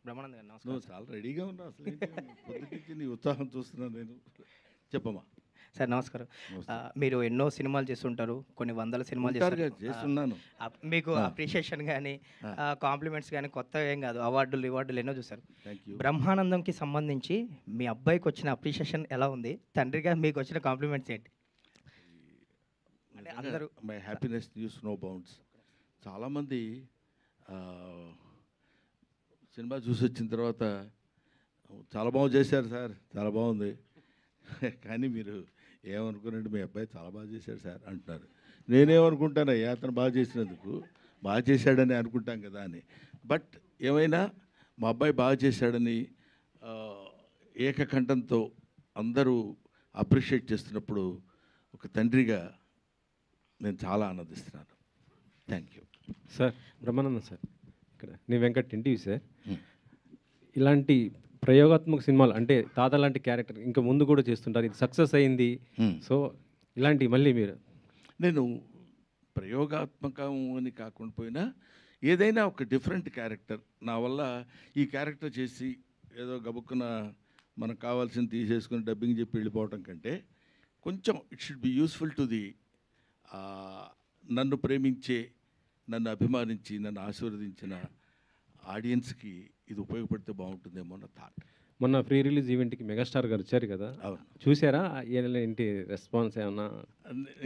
బ్రహ్మానంద్ గారు నువ్వు నమస్కారం సార్. చాలా రెడీగా ఉన్నావు అసలు ఏంటి? పొద్దుటించి నీ ఉత్సాహం చూస్తున్నాను నేను. చెప్పమ్మా. సార్ నమస్కారం. నమస్తే. మీరు ఎన్నో సినిమాలు చేస్తుంటారు, కొన్ని వందల సినిమాలు ఉంటారుగా, చేస్తారు. చేస్తున్నాను. మీకు ఆ. అప్రిషియేషన్ కానీ ఆ. కాంప్లిమెంట్స్ కానీ కొత్త ఏం కాదు, అవార్డులు ఎన్నో చూసారు. Thank you. బ్రహ్మానందంకి సంబంధించి మీ అబ్బాయికి వచ్చిన అప్రిషియేషన్ ఎలా ఉంది, తండ్రిగా మీకు వచ్చిన కాంప్లిమెంట్స్ ఏంటి? అంటే అందరూ my happiness news no bounds. చాలామంది సినిమా చూసి వచ్చిన తర్వాత చాలా బాగా చేశారు సార్, చాలా బాగుంది, కానీ మీరు ఏమనుకున్నారంటే మీ అబ్బాయి చాలా బాగా చేశాడు సార్ అంటున్నారు. నేనేమనుకుంటానయ్యా, అతను బాగా చేసినందుకు బాగా చేశాడని అనుకుంటాం కదా అని. బట్ ఏమైనా మా అబ్బాయి బాగా చేశాడని ఏకకంఠంతో అందరూ అప్రిషియేట్ చేస్తున్నప్పుడు ఒక తండ్రిగా నేను చాలా ఆనందిస్తున్నాను. Thank you sir. Brahmanandam sir, ఇక్కడ నీ వెంకట్ ఎన్టీవీ సార్. ఇలాంటి ప్రయోగాత్మక సినిమాలు అంటే తాత లాంటి క్యారెక్టర్ ఇంకా ముందు కూడా చేస్తుంటారు, ఇది సక్సెస్ అయింది. సో ఇలాంటి మళ్ళీ మీరు నేను ప్రయోగాత్మకం అని కాకుండా పోయినా ఏదైనా ఒక డిఫరెంట్ క్యారెక్టర్ నా వల్ల ఈ క్యారెక్టర్ చేసి ఏదో గబుక్కున మనకు కావాల్సింది తీసేసుకుని డబ్బింగ్ చెప్పి వెళ్ళిపోవటం కంటే కొంచెం it should be useful to the నన్ను ప్రేమించే, నన్ను అభిమానించి, నన్ను ఆశీర్వదించిన ఆడియన్స్కి ఇది ఉపయోగపడితే బాగుంటుందేమో అన్న థాట్. మొన్న ప్రీ రిలీజ్ ఈవెంట్కి మెగాస్టార్ గారు వచ్చారు కదా, అవును. చూసారా? ఏంటి రెస్పాన్స్ ఏమన్నా?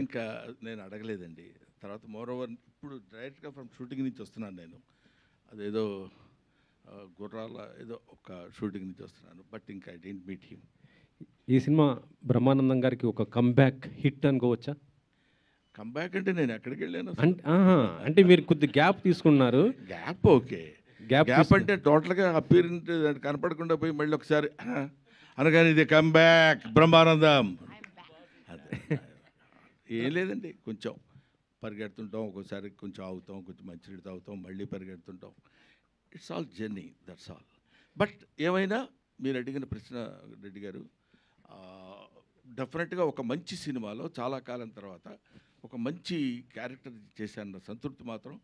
ఇంకా నేను అడగలేదండి. తర్వాత మోర్ ఓవర్ ఇప్పుడు డైరెక్ట్గా ఫ్రమ్ షూటింగ్ నుంచి వస్తున్నాను నేను. అదేదో గుర్రాల ఏదో ఒక షూటింగ్ నుంచి వస్తున్నాను. బట్ ఇంకా ఐ డెంట్ మీట్ హిమ్. ఈ సినిమా బ్రహ్మానందం గారికి ఒక కంబ్యాక్ హిట్ అనుకోవచ్చా? కంబ్యాక్ అంటే నేను ఎక్కడికి వెళ్ళాను? అంటే మీరు కొద్ది గ్యాప్ తీసుకున్నారు. Gap okay. గ్యాప్ గ్యాప్ అంటే టోటల్గా అపీరెంట్ కనపడకుండా పోయి మళ్ళీ ఒకసారి అనగానే ఇది కంబ్యాక్ బ్రహ్మానందం అదే. ఏం లేదండి, కొంచెం పరిగెడుతుంటాం, ఒక్కోసారి కొంచెం ఆగుతాం, కొంచెం మంచినీళ్ళు తాగుతాం, మళ్ళీ పరిగెడుతుంటాం. It's all journey, that's all. But ఏమైనా మీరు అడిగిన ప్రశ్న రెడ్డి గారు, డెఫినెట్గా ఒక మంచి సినిమాలో చాలా కాలం తర్వాత ఒక మంచి క్యారెక్టర్ చేశాన్న సంతృప్తి మాత్రం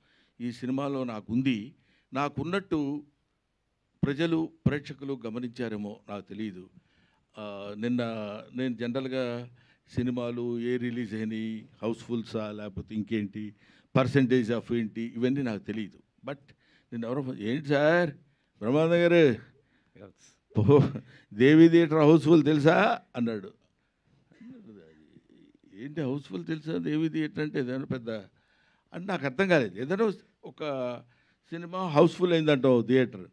ఈ సినిమాలో నాకుంది. నాకున్నట్టు ప్రజలు, ప్రేక్షకులు గమనించారేమో నాకు తెలియదు. నిన్న నేను జనరల్గా సినిమాలు ఏ రిలీజ్ అయినాయి, హౌస్ఫుల్సా లేకపోతే ఇంకేంటి, పర్సంటేజ్ ఆఫ్ ఏంటి, ఇవన్నీ నాకు తెలియదు. బట్ నేను ఎవరో ఏంటి సార్ బ్రహ్మానంద గారు దేవి థియేటర్ హౌస్ఫుల్ తెలుసా అన్నాడు. ఏంటి హౌస్ఫుల్ తెలుసా, దేవి థియేటర్ అంటే ఏదైనా పెద్ద అని నాకు అర్థం కాలేదు. ఏదైనా ఒక సినిమా హౌస్ఫుల్ అయిందంటావు థియేటర్,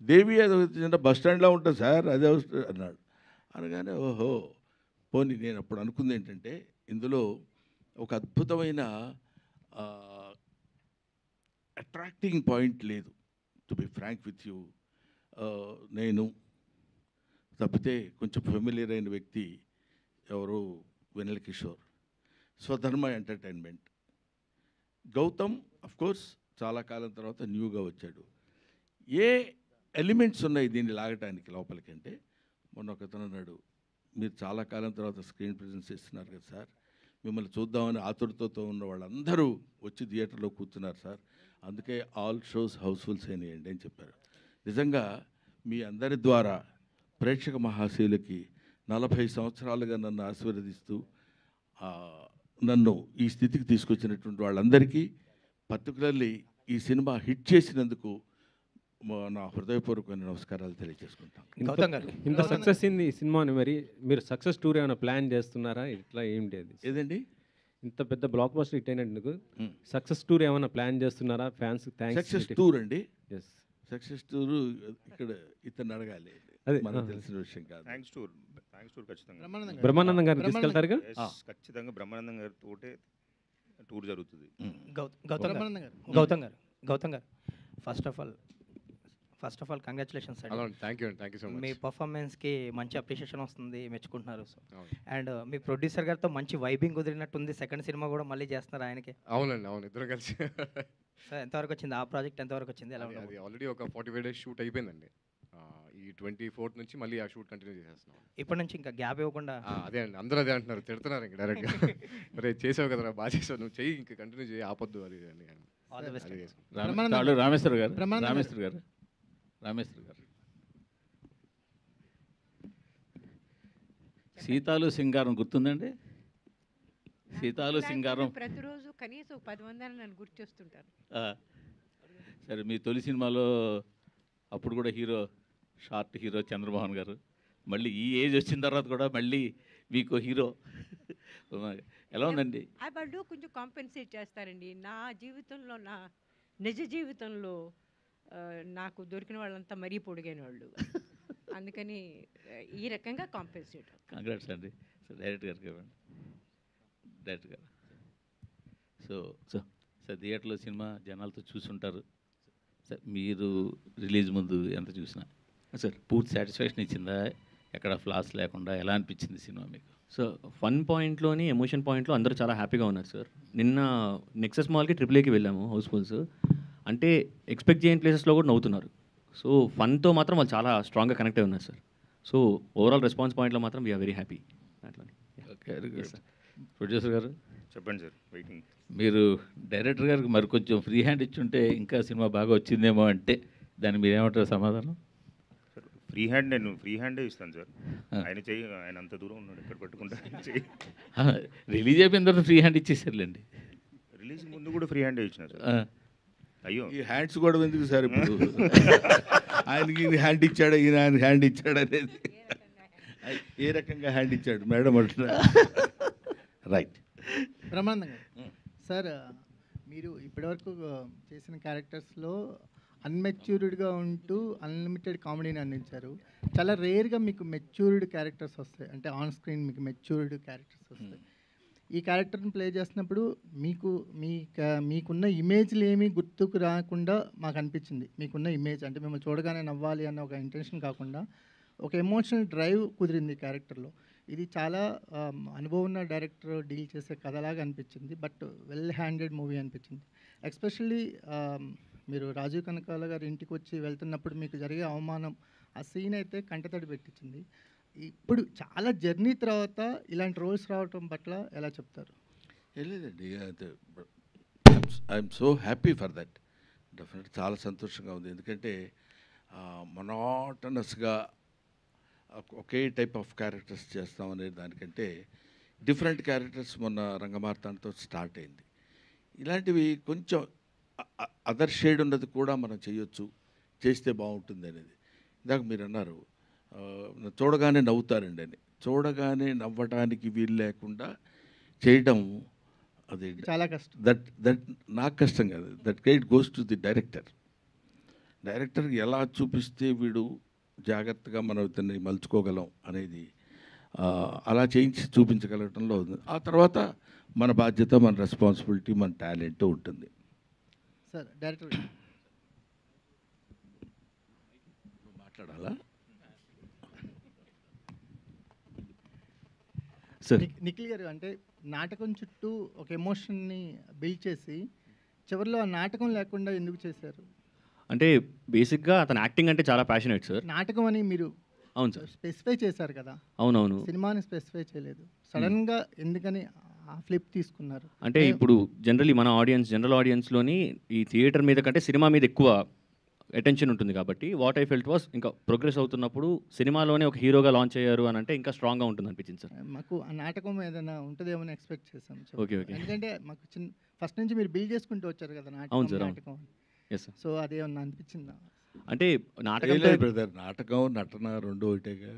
దేవి అది చిన్న బస్ స్టాండ్లో ఉంటుంది సార్ అదే హౌస్ అన్నాడు. అనగానే ఓహో పోనీ నేను అప్పుడు అనుకుంది ఏంటంటే ఇందులో ఒక అద్భుతమైన అట్రాక్టింగ్ పాయింట్ లేదు. To be frank with you, నేను తప్పితే కొంచెం ఫెమిలియర్ అయిన వ్యక్తి ఎవరు వెన్నెల కిషోర్, స్వధర్మ ఎంటర్టైన్మెంట్. గౌతమ్ అఫ్కోర్స్ చాలా కాలం తర్వాత న్యూగా వచ్చాడు. ఏ ఎలిమెంట్స్ ఉన్నాయి దీన్ని లాగటానికి లోపలికి అంటే, మొన్న ఒకతను అన్నాడు, మీరు చాలా కాలం తర్వాత స్క్రీన్ ప్రెజెన్స్ ఇస్తున్నారు కదా సార్, మిమ్మల్ని చూద్దామని ఆతురతతో ఉన్న వాళ్ళందరూ వచ్చి థియేటర్లో కూర్చున్నారు సార్, అందుకే ఆల్ షోస్ హౌస్ఫుల్స్ అయినాయండి అని చెప్పారు. నిజంగా మీ అందరి ద్వారా ప్రేక్షక మహాశయులకి 40 సంవత్సరాలుగా నన్ను ఆశీర్వదిస్తూ నన్ను ఈ స్థితికి తీసుకొచ్చినటువంటి వాళ్ళందరికీ, పర్టికులర్లీ ఈ సినిమా హిట్ చేసినందుకు నా హృదయపూర్వకమైన నమస్కారాలు తెలియజేసుకుంటాం. ఇంత సక్సెస్ అయింది ఈ సినిమాని, మరి మీరు సక్సెస్ టూర్ ఏమైనా ప్లాన్ చేస్తున్నారా? ఇట్లా ఏంటి అది? ఏదండి ఇంత పెద్ద బ్లాక్ బస్టర్ హిట్ అయినందుకు సక్సెస్ టూర్ ఏమైనా ప్లాన్ చేస్తున్నారా? Fans thanks. సక్సెస్ టూర్ అండి, ఎస్ సక్సెస్ టూరు ఇక్కడ ఇతను అడగాలి, అదే మనకు తెలిసిన విషయం కాదు. థ్యాంక్స్ టూర్ ఖచ్చితంగా బ్రహ్మానందం గారిని తీసుకెళ్తారుగా? ఖచ్చితంగా బ్రహ్మానందం గారితో టూర్ జరుగుతుంది. గౌతమ్ గారు ఫస్ట్ ఆఫ్ ఆల్ కంగ్రాచులేషన్స్ అండి. Thank you so much. మీ పర్ఫార్మెన్స్కి మంచి అప్రిషియేషన్ వస్తుంది, మెచ్చుకుంటున్నారు. సో అండ్ మీ ప్రొడ్యూసర్ గారితో మంచి వైబింగ్ కుదిరినట్టుంది. సెకండ్ సినిమా కూడా మళ్ళీ చేస్తున్నారు ఆయనకి. అవునండి, అవును, ఇద్దరు కలిసి. సార్ ఎంతవరకు వచ్చింది ఆ ప్రాజెక్ట్, ఎంతవరకు వచ్చింది? ఎలా అది ఆల్రెడీ ఒక 45 days షూట్ అయిపోయిందండి. ఈ 24th నుంచి మళ్ళీ ఆ షూట్ కంటిన్యూ చేసేస్తున్నాం. ఇప్పటి నుంచి ఇంకా గ్యాప్ ఇవ్వకుండా. అదే అండి, అందరూ అదే అంటున్నారు, తిడుతున్నారు ఇంకా డైరెక్ట్గా. రే చేసావు కదరా, బాగా చేసావు, నువ్వు చెయ్యి, ఇంకా కంటిన్యూ చేయి, ఆపొద్దు అది అని. All the best. రామేశ్వర్ గారు సీతాలు సింగారం గుర్తుందండి? నాకు సీతాలు ఇలాంటివి సింగారం. ప్రతిరోజు కనీసం 10 మంది నన్ను గుర్తు చేస్తుంటారు. ఆ, సరే, మీ తొలి సినిమాలో అప్పుడు కూడా హీరో, షార్ట్ హీరో చంద్రమోహన్ గారు. మళ్ళీ ఈ ఏజ్ వచ్చిన తర్వాత కూడా మళ్ళీ మీకు హీరో ఎలా ఉందండి? వాళ్ళు కొంచెం కాంపెన్సేట్ చేస్తారండి. నా జీవితంలో, నా నిజ జీవితంలో నాకు దొరికిన వాళ్ళంతా మరీ పొడిగైన వాళ్ళు. అందుకని ఈ రకంగా కాంపెన్సేట్. కంగ్రాట్స్ అండి. సో డైరెక్ట్ గారికి ఇవ్వండి. డైరెక్ట్ గారు. సో సార్ థియేటర్లో సినిమా జనాలతో చూసుంటారు సార్. మీరు రిలీజ్ ముందు ఎంత చూసినా సార్ పూర్తి సాటిస్ఫాక్షన్ ఇచ్చిందా? ఎక్కడ ఫ్లాస్ లేకుండా ఎలా అనిపించింది సినిమా మీకు? సో ఫన్ పాయింట్లోని, ఎమోషన్ పాయింట్లో అందరూ చాలా హ్యాపీగా ఉన్నారు సార్. నిన్న నెక్సస్ మాల్కి AAAకి వెళ్ళాము, హౌస్ఫుల్స్. అంటే ఎక్స్పెక్ట్ చేయని ప్లేసెస్లో కూడా నవ్వుతున్నారు. సో ఫన్తో మాత్రం వాళ్ళు చాలా స్ట్రాంగ్గా కనెక్ట్ అయి ఉన్నారు సార్. సో ఓవరాల్ రెస్పాన్స్ పాయింట్లో మాత్రం వీఆర్ వెరీ హ్యాపీ. అట్లా ఓకే, ప్రొడ్యూసర్ గారు చెప్పండి సార్, వెయిటింగ్. మీరు డైరెక్టర్ గారికి మరి కొంచెం ఫ్రీ హ్యాండ్ ఇచ్చుంటే ఇంకా సినిమా బాగా వచ్చిందేమో అంటే దాన్ని మీరేమంటారు సమాధానం? సార్ నేను ఫ్రీ హ్యాండే ఇస్తాను సార్. ఆయన చెయ్యి, ఆయన అంత దూరం ఉన్నాడు, ఎక్కడ పట్టుకుంటా చెయ్యి. రిలీజ్ అయిపోయిన తర్వాత ఫ్రీ హ్యాండ్ ఇచ్చేసారులేండి. రిలీజ్ ముందు కూడా ఫ్రీ హ్యాండే ఇచ్చిన సార్. అయ్యో, ఈ హ్యాండ్స్ కూడా ఎందుకు సార్ ఇప్పుడు? ఆయనకి హ్యాండ్ ఇచ్చాడు, ఈయన ఆయన హ్యాండ్ ఇచ్చాడు అనేది ఏ రకంగా హ్యాండ్ ఇచ్చాడు మేడం అంటున్నా. రైట్. బ్రహ్మానందం గారు, సార్ మీరు ఇప్పటివరకు చేసిన క్యారెక్టర్స్లో అన్మెచ్యూర్డ్గా ఉంటూ అన్లిమిటెడ్ కామెడీని అందించారు. చాలా రేర్గా మీకు మెచ్యూర్డ్ క్యారెక్టర్స్ వస్తాయి, అంటే ఆన్ స్క్రీన్ మీకు మెచ్యూర్డ్ క్యారెక్టర్స్ వస్తాయి. ఈ క్యారెక్టర్ని ప్లే చేసినప్పుడు మీకున్న ఇమేజ్లు ఏమీ గుర్తుకు రాకుండా మాకు అనిపించింది. మీకున్న ఇమేజ్ అంటే మిమ్మల్ని చూడగానే నవ్వాలి అన్న ఒక ఇంటెన్షన్ కాకుండా ఒక ఎమోషనల్ డ్రైవ్ కుదిరింది ఈ క్యారెక్టర్లో. ఇది చాలా అనుభవం ఉన్న డైరెక్టర్ డీల్ చేసే కథలాగా అనిపించింది, బట్ వెల్ హ్యాండెడ్ మూవీ అనిపించింది. ఎస్పెషల్లీ మీరు రాజీవ్ కనకాల గారి ఇంటికి వచ్చి వెళ్తున్నప్పుడు మీకు జరిగే అవమానం, ఆ సీన్ అయితే కంటతడి పెట్టించింది. ఇప్పుడు చాలా జర్నీ తర్వాత ఇలాంటి రోల్స్ రావటం పట్ల ఎలా చెప్తారు? లేదండి, I'm so happy for that. Definite చాలా సంతోషంగా ఉంది. ఎందుకంటే మొనాటనస్గా ఒకే టైప్ ఆఫ్ క్యారెక్టర్స్ చేస్తాం అనే దానికంటే డిఫరెంట్ క్యారెక్టర్స్ మొన్న రంగమార్తాండతో స్టార్ట్ అయింది. ఇలాంటివి కొంచెం అదర్ షేడ్ ఉన్నది కూడా మనం చేయొచ్చు, చేస్తే బాగుంటుంది అనేది. ఇందాక మీరు అన్నారు చూడగానే నవ్వుతారండి అని. చూడగానే నవ్వటానికి వీలు లేకుండా చేయడం అది చాలా కష్టం. దట్ నాకు కష్టం కాదు. That credit goes to the director. Director ఎలా చూపిస్తే వీడు జాగ్రత్తగా మనం ఇతన్ని మలుచుకోగలం అనేది అలా చేయించి చూపించగలగటంలో ఉంది. ఆ తర్వాత మన బాధ్యత, మన రెస్పాన్సిబిలిటీ, మన టాలెంట్ ఉంటుంది. సార్ డైరెక్టర్ మాట్లాడాలా? సార్ నిఖిల్ గారు, అంటే నాటకం చుట్టూ ఒక ఎమోషన్ని బిల్డ్ చేసి చివరిలో ఆ నాటకం లేకుండా ఎందుకు చేశారు? అంటే బేసిక్గా అతను యాక్టింగ్ అంటే చాలా ప్యాషనేట్ సార్. నాటకం అని మీరు అవును సార్ స్పెసిఫై చేశారు కదా. అవునవును. సినిమాని స్పెసిఫై చేయలేదు. సడన్గా ఎందుకని ఆ ఫ్లిప్ తీసుకున్నారు? అంటే ఇప్పుడు జనరల్ ఆడియన్స్లోని ఈ థియేటర్ మీద కంటే సినిమా మీద ఎక్కువ అటెన్షన్ ఉంటుంది కాబట్టి వాట్ ఐ ఫెల్ట్ వాస్ ఇంకా ప్రోగ్రెస్ అవుతున్నప్పుడు సినిమాలోనే ఒక హీరోగా లాంచ్ అయ్యారు అని అంటే ఇంకా స్ట్రాంగ్గా ఉంటుంది అనిపించింది సార్. మాకు ఆ నాటకం ఏదైనా ఉంటుందేమో అని ఎక్స్పెక్ట్ చేశాం. Okay okay. ఎందుకంటే మాకు ఫస్ట్ నుంచి మీరు బిల్డ్ చేసుకుంటూ వచ్చారు కదా అవును సార్. నాటకం. Yes sir. సో అదేమన్నా అనిపించిందా? అంటే నాటకం బ్రదర్, నాటకం నటన రెండు ఒకటేగా.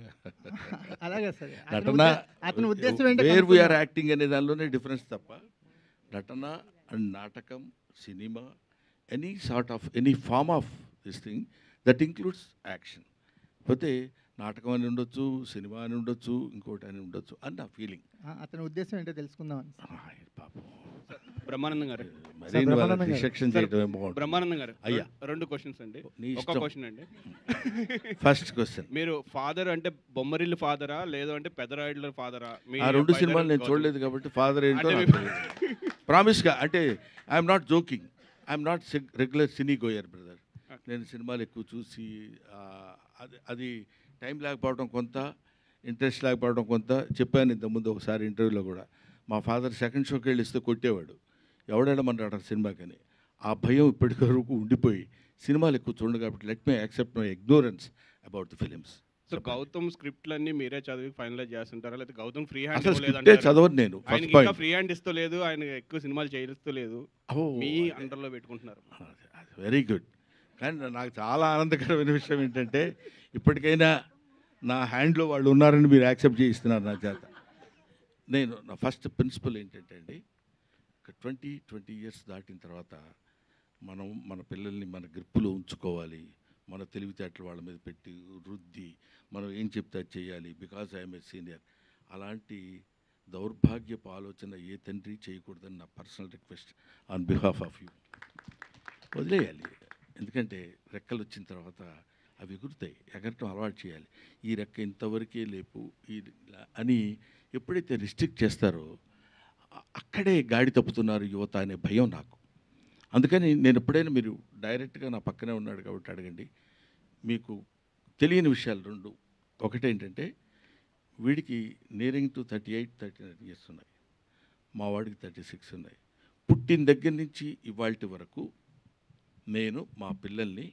అలాగే సార్. నటన అతని ఉద్దేశం ఏంటంటే వేర్ వీఆర్ యాక్టింగ్ అనే దానిలోనే డిఫరెన్స్ తప్ప నటన అండ్ నాటకం, cinema, any form of this thing that includes action. పోతే నాటకం అని ఉండొచ్చు, సినిమా అని ఉండొచ్చు, ఇంకోటి అని ఉండొచ్చు అని నా ఫీలింగ్. అతని ఉద్దేశం ఏంటో తెలుసుకుందాం. పాపం బ్రహ్మానందం గారు, బ్రహ్మానందం గారు అయ్యా, 2 క్వశ్చన్స్ అండి. ఒక క్వశ్చన్ అండి. ఫస్ట్ క్వశ్చన్, మీరు ఫాదర్ అంటే బొమ్మరిల్లు ఫాదరా లేదు అంటే పెదరాయుడుల ఫాదరా? ఆ 2 సినిమాలు నేను చూడలేదు కాబట్టి ఫాదర్ ఏంటో ప్రామిస్గా. అంటే I'm not joking, I'm not regular cine goer brother. నేను సినిమాలు ఎక్కువ చూసి అది టైం లేకపోవడం కొంత, ఇంట్రెస్ట్ లేకపోవడం కొంత. చెప్పాను ఇంతకుముందు ఒకసారి ఇంటర్వ్యూలో కూడా, మా ఫాదర్ సెకండ్ షోకి వెళ్ళి ఇస్తే కొట్టేవాడు, ఎవడేడమన్నాడు సినిమాకని. ఆ భయం ఇప్పటి వరకు ఉండిపోయి సినిమాలు ఎక్కువ చూడండి కాబట్టి let me accept my ignorance about the films. So Gautam స్క్రిప్ట్లన్నీ మీరే చదివి ఫైనలైజ్ చేస్తుంటారా, లేకపోతే గౌతమ్ ఫ్రీ హ్యాండ్ అసలు స్క్రిప్టే చదవను నేను. ఆయన ఫస్ట్ ఇంకా పాయింట్ ఫ్రీ హ్యాండ్ ఇస్తూ లేదు, ఆయన ఎక్కువ సినిమాలు చేయిస్తూ లేదు, మీ అండర్లో పెట్టుకుంటున్నారు. Very good. కానీ నాకు చాలా ఆనందకరమైన విషయం ఏంటంటే ఇప్పటికైనా నా హ్యాండ్లో వాళ్ళు ఉన్నారని మీరు యాక్సెప్ట్ చేయిస్తున్నారు నా చేత. నేను నా ఫస్ట్ ప్రిన్సిపల్ ఏంటంటే అండి, 20 ఇయర్స్ దాటిన తర్వాత మనం మన పిల్లల్ని మన గ్రిప్పులో ఉంచుకోవాలి, మన తెలివితేటలు వాళ్ళ మీద పెట్టి రుద్ది మనం ఏం చెప్తే అది చేయాలి, బికాజ్ ఐఎమ్ ఏ సీనియర్. అలాంటి దౌర్భాగ్యపు ఆలోచన ఏ తండ్రి చేయకూడదని నా personal request on behalf of you. వదిలేయాలి, ఎందుకంటే రెక్కలు వచ్చిన తర్వాత అవి ఎగురుతాయి, ఎగరటం అలవాటు చేయాలి. ఈ రెక్క ఇంతవరకే లేపు అని ఎప్పుడైతే రిస్ట్రిక్ట్ చేస్తారో అక్కడే గాడి తప్పుతున్నారు యువత అనే భయం నాకు. అందుకని నేను ఎప్పుడైనా, మీరు డైరెక్ట్గా నా పక్కనే ఉన్నాడు కాబట్టి అడగండి, మీకు తెలియని విషయాలు రెండు. ఒకటేంటంటే వీడికి నియరింగ్ టు 38-39 ఇయర్స్ ఉన్నాయి, మా వాడికి 36 ఉన్నాయి. పుట్టిన దగ్గర నుంచి ఇవాళ వరకు నేను మా పిల్లల్ని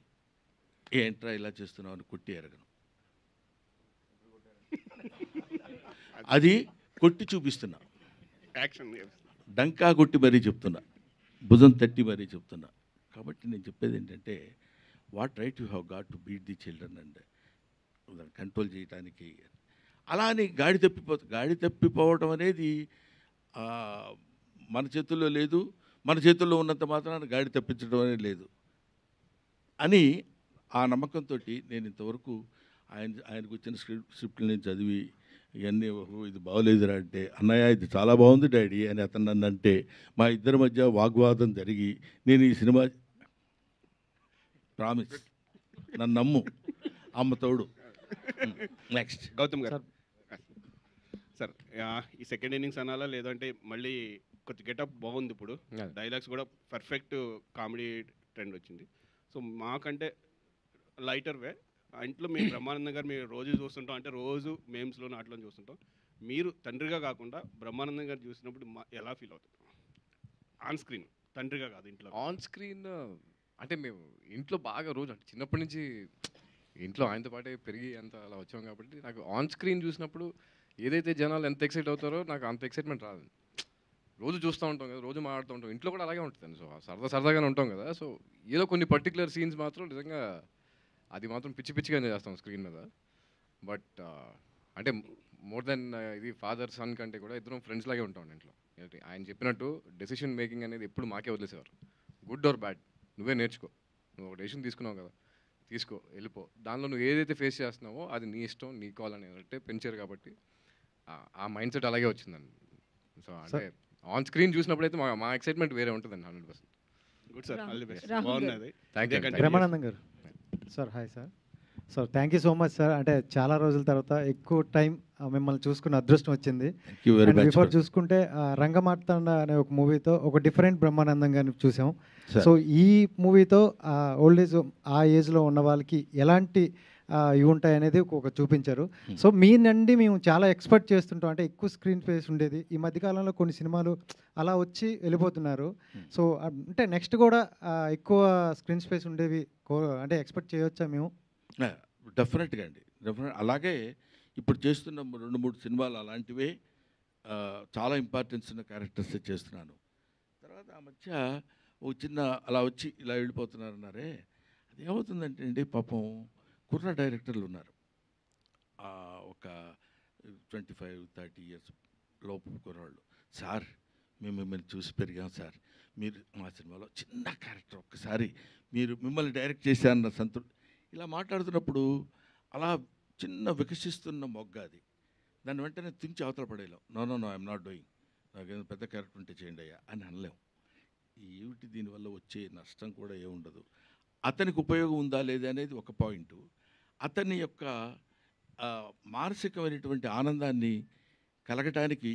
ఏంట్రా ఇలా చేస్తున్నావు అని కొట్టి ఎరగను. అది కొట్టి చూపిస్తున్నా, యాక్షన్ డంకా కొట్టి మరీ చెప్తున్నా, భుజం తట్టి మరీ చెప్తున్నా. కాబట్టి నేను చెప్పేది ఏంటంటే, what right you have got to beat the children and control చేయడానికి. అలా అని గాడి తప్పిపోవడం అనేది మన చేతుల్లో లేదు, మన చేతుల్లో ఉన్నంత మాత్రాన గాడి తప్పించడం అనేది లేదు అని ఆ నమ్మకంతో నేను ఇంతవరకు ఆయనకు వచ్చిన స్క్రిప్ట్లు నేను చదివి ఇవన్నీ ఇది బాగోలేదురా అంటే, అన్నయ్య ఇది చాలా బాగుంది డాడీ అని అతను నన్ను అంటే, మా ఇద్దరి మధ్య వాగ్వాదం జరిగి నేను ఈ సినిమా ప్రామిస్, నన్ను నమ్ము, అమ్మ తోడు. నెక్స్ట్ గౌతమ్ గారు సార్, ఈ సెకండ్ ఇన్నింగ్స్ అనాలా లేదంటే మళ్ళీ కొంచెం గెటప్ బాగుంది, ఇప్పుడు డైలాగ్స్ కూడా పర్ఫెక్ట్ కామెడీ ట్రెండ్ వచ్చింది. సో మాకంటే లైటర్ వే ఇంట్లో మేము బ్రహ్మానందం గారు మీరు రోజు చూస్తుంటాం, అంటే రోజు మేమ్స్లో అట్లా చూస్తుంటాం. మీరు తండ్రిగా కాకుండా బ్రహ్మానందం గారు చూసినప్పుడు ఎలా ఫీల్ అవుతుంది ఆన్ స్క్రీన్, తండ్రిగా కాదు ఇంట్లో? ఆన్ స్క్రీన్ అంటే మేము ఇంట్లో బాగా రోజు అంటే చిన్నప్పటి నుంచి ఇంట్లో ఆయనతో పాటే పెరిగి అంత అలా వచ్చాం కాబట్టి నాకు ఆన్ స్క్రీన్ చూసినప్పుడు ఏదైతే జనాలు ఎంత ఎక్సైట్ అవుతారో నాకు అంత ఎక్సైట్మెంట్ రాదు. రోజు చూస్తూ ఉంటాం కదా, రోజు మాట్లాడుతూ ఉంటాం, ఇంట్లో కూడా అలాగే ఉంటుంది. సో సరదాగానే ఉంటాం కదా. సో ఏదో కొన్ని పర్టికులర్ సీన్స్ మాత్రం నిజంగా అది మాత్రం పిచ్చిగా చేస్తాం స్క్రీన్ మీద. బట్ అంటే మోర్ దెన్ ఇది ఫాదర్ సన్ కంటే కూడా ఇద్దరం ఫ్రెండ్స్ లాగే ఉంటాం ఇంట్లో. ఆయన చెప్పినట్టు డెసిషన్ మేకింగ్ అనేది ఎప్పుడు మాకే వదిలేసేవారు. గుడ్ ఆర్ బ్యాడ్ నువ్వే నేర్చుకో, నువ్వు ఒక డెసిషన్ తీసుకున్నావు కదా, తీసుకో, వెళ్ళిపో, దానిలో నువ్వు ఏదైతే ఫేస్ చేస్తున్నావో అది నీ ఇష్టం, నీ కాల్ అని అంటే పెంచారు. కాబట్టి ఆ మైండ్ సెట్ అలాగే వచ్చిందండి. సో అంటే ఆన్ స్క్రీన్ చూసినప్పుడు అయితే మా ఎక్సైట్మెంట్ వేరే ఉంటుందండి 100%. Good sir, all the best. బాగున్నది. Thank you. బ్రహ్మానందం గారు sir, hi sir. Sir thank you so much sir. అంటే చాలా రోజుల తర్వాత ఎక్కువ టైం మిమ్మల్ని చూసుకున్న అదృష్టం వచ్చింది. బిఫోర్ చూసుకుంటే రంగమార్తాండ అనే ఒక మూవీతో ఒక డిఫరెంట్ బ్రహ్మానందం గారిని చూసాం. సో ఈ మూవీతో ఓల్డ్ ఏజ్ ఆ ఏజ్లో ఉన్న వాళ్ళకి ఎలాంటి ఇవి ఉంటాయి అనేది ఒక చూపించారు. సో మీ నుండి మేము చాలా ఎక్స్పెక్ట్ చేస్తుంటాం, అంటే ఎక్కువ స్క్రీన్ స్పేస్ ఉండేది. ఈ మధ్యకాలంలో కొన్ని సినిమాలు అలా వచ్చి వెళ్ళిపోతున్నారు. సో అంటే నెక్స్ట్ కూడా ఎక్కువ స్క్రీన్ స్పేస్ ఉండేవి అంటే ఎక్స్పెక్ట్ చేయవచ్చా మేము? డెఫినెట్గా అండి, అలాగే ఇప్పుడు చేస్తున్న 2-3 సినిమాలు అలాంటివే, చాలా ఇంపార్టెన్స్ ఉన్న క్యారెక్టర్స్ చేస్తున్నాను. తర్వాత ఆ మధ్య ఒక చిన్న అలా వచ్చి ఇలా వెళ్ళిపోతున్నారన్నారే, అది ఏమవుతుందంటే అండి, పాపం కుర్ర డైరెక్టర్లు ఉన్నారు, ఒక 25-30 ఇయర్స్ లోపు కుర్రాళ్ళు. సార్ మేము మిమ్మల్ని చూసి పెరిగాం సార్, మీరు మా సినిమాలో చిన్న క్యారెక్టర్ ఒక్కసారి మీరు మిమ్మల్ని డైరెక్ట్ చేశారన్న సంతృప్తి, ఇలా మాట్లాడుతున్నప్పుడు అలా చిన్న వికసిస్తున్న మొగ్గ అది, దాన్ని వెంటనే తుంచి అవతల పడేయలేం. నో ఐఎమ్ నాట్ డూయింగ్, నాకేదో పెద్ద క్యారెక్టర్ ఉంటే చేయండి అయ్యా అని అనలేం. ఏమిటి దీనివల్ల వచ్చే నష్టం కూడా ఏముండదు. అతనికి ఉపయోగం ఉందా లేదా అనేది ఒక పాయింట్. అతని యొక్క మానసికమైనటువంటి ఆనందాన్ని కలగటానికి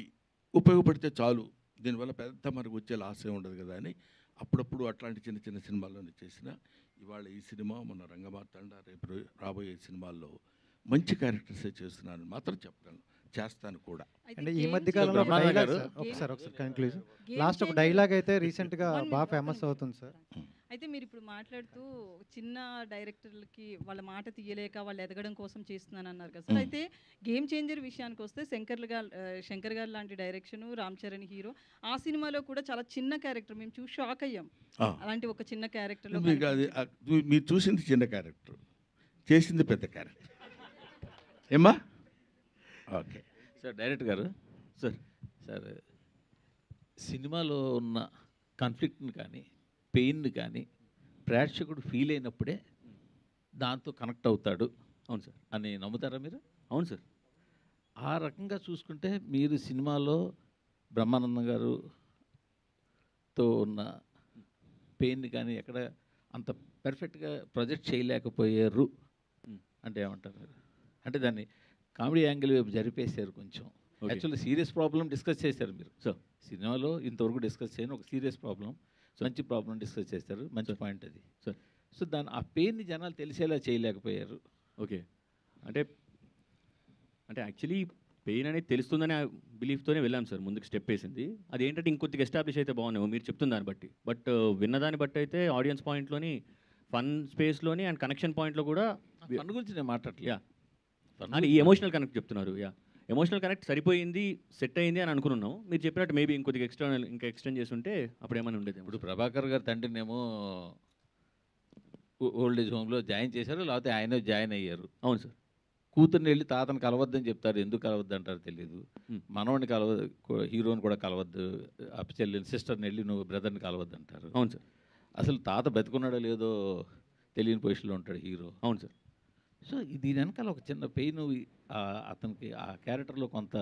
ఉపయోగపడితే చాలు, దీనివల్ల పెద్ద మనకు వచ్చే లాస్ ఏమి ఉండదు కదా అని అప్పుడప్పుడు అట్లాంటి చిన్న చిన్న సినిమాల్లోనే చేసిన. ఇవాళ ఈ సినిమా, మన రంగమార్తాండ, రేపు రాబోయే సినిమాల్లో మంచి క్యారెక్టర్సే చేస్తున్నాను మాత్రం చెప్పగలను, చేస్తాను కూడా. అంటే ఈ మధ్య కాలంలో ఒకసారి కన్క్లూజన్ లాస్ట్ ఒక డైలాగ్ అయితే రీసెంట్గా బాగా ఫేమస్ అవుతుంది సార్. అయితే మీరు ఇప్పుడు మాట్లాడుతూ చిన్న డైరెక్టర్లకి వాళ్ళ మాట తీయలేక వాళ్ళు ఎదగడం కోసం చేస్తున్నాను అన్నారు కదా సార్. అయితే గేమ్ చేంజర్ విషయానికి వస్తే శంకర్ గారు లాంటి డైరెక్షన్, రామ్ చరణ్ హీరో, ఆ సినిమాలో కూడా చాలా చిన్న క్యారెక్టర్ మేము చూసి షాక్ అయ్యాం. అలాంటి ఒక చిన్న క్యారెక్టర్లో మీకు అది మీరు చూసింది చిన్న క్యారెక్టర్, చేసింది పెద్ద క్యారెక్టర్ ఏమ్మా? ఓకే సార్ డైరెక్టర్ గారు, సార్ సినిమాలో ఉన్న కాన్ఫ్లిక్ట్ని కానీ పెయిన్ని కానీ ప్రేక్షకుడు ఫీల్ అయినప్పుడే దాంతో కనెక్ట్ అవుతాడు. అవును సార్ అని నమ్ముతారా మీరు? అవును సార్. ఆ రకంగా చూసుకుంటే మీరు సినిమాలో బ్రహ్మానందం గారుతో ఉన్న పెయిన్ని కానీ ఎక్కడ అంత పర్ఫెక్ట్గా ప్రొజెక్ట్ చేయలేకపోయారు అంటే ఏమంటారు మీరు? అంటే దాన్ని కామెడీ యాంగిల్ వైపు జరిపేశారు కొంచెం. యాక్చువల్లీ సీరియస్ ప్రాబ్లం డిస్కస్ చేశారు మీరు. సో సినిమాలో ఇంతవరకు డిస్కస్ చేయని ఒక సీరియస్ ప్రాబ్లం, మంచి ప్రాబ్లం డిస్కస్ చేస్తారు. మంచి పాయింట్ అది. సో దాని ఆ పెయిన్ని జనాలు తెలిసేలా చేయలేకపోయారు. ఓకే. అంటే యాక్చువల్లీ పెయిన్ అనేది తెలుస్తుందనే బిలీఫ్తోనే వెళ్ళాం సార్ ముందుకు స్టెప్ వేసింది. అది ఏంటంటే ఇంకొద్దిగా ఎస్టాబ్లిష్ అయితే బాగున్నావు మీరు చెప్తున్న దాన్ని బట్టి. బట్ విన్నదాన్ని బట్టి అయితే ఆడియన్స్ పాయింట్లోని, ఫన్ స్పేస్లోని అండ్ కనెక్షన్ పాయింట్లో కూడా ఫన్ గురించి నేను మాట్లాడలేదు. అని ఈ ఎమోషనల్ కనెక్ట్ చెప్తున్నారు. ఎమోషనల్ కనెక్ట్ సరిపోయింది, సెట్ అయింది అని అనుకున్నాం. మీరు చెప్పినట్టు మేబీ ఇంకొద్దిగా ఇంకా ఎక్స్టెండ్ చేస్తుంటే అప్పుడు ఏమైనా ఉండేది. ఇప్పుడు ప్రభాకర్ గారు తండ్రినేమో ఓల్డ్ ఏజ్ హోమ్లో జాయిన్ చేశారు, లేకపోతే ఆయన జాయిన్ అయ్యారు. అవును సార్. కూతుర్ని వెళ్ళి తాతను కలవద్దని చెప్తారు, ఎందుకు కలవద్దు అంటారు తెలియదు. మనవడిని హీరోని కూడా కలవద్దు, చెల్లిని సిస్టర్ని వెళ్ళి నువ్వు బ్రదర్ని కలవద్దు అంటారు. అవును సార్. అసలు తాత బతుకున్నాడో లేదో తెలియని పొజిషన్లో ఉంటాడు హీరో. అవును సార్. సో దీని వెనకాల ఒక చిన్న పెయిన్ అతనికి ఆ క్యారెక్టర్లో కొంత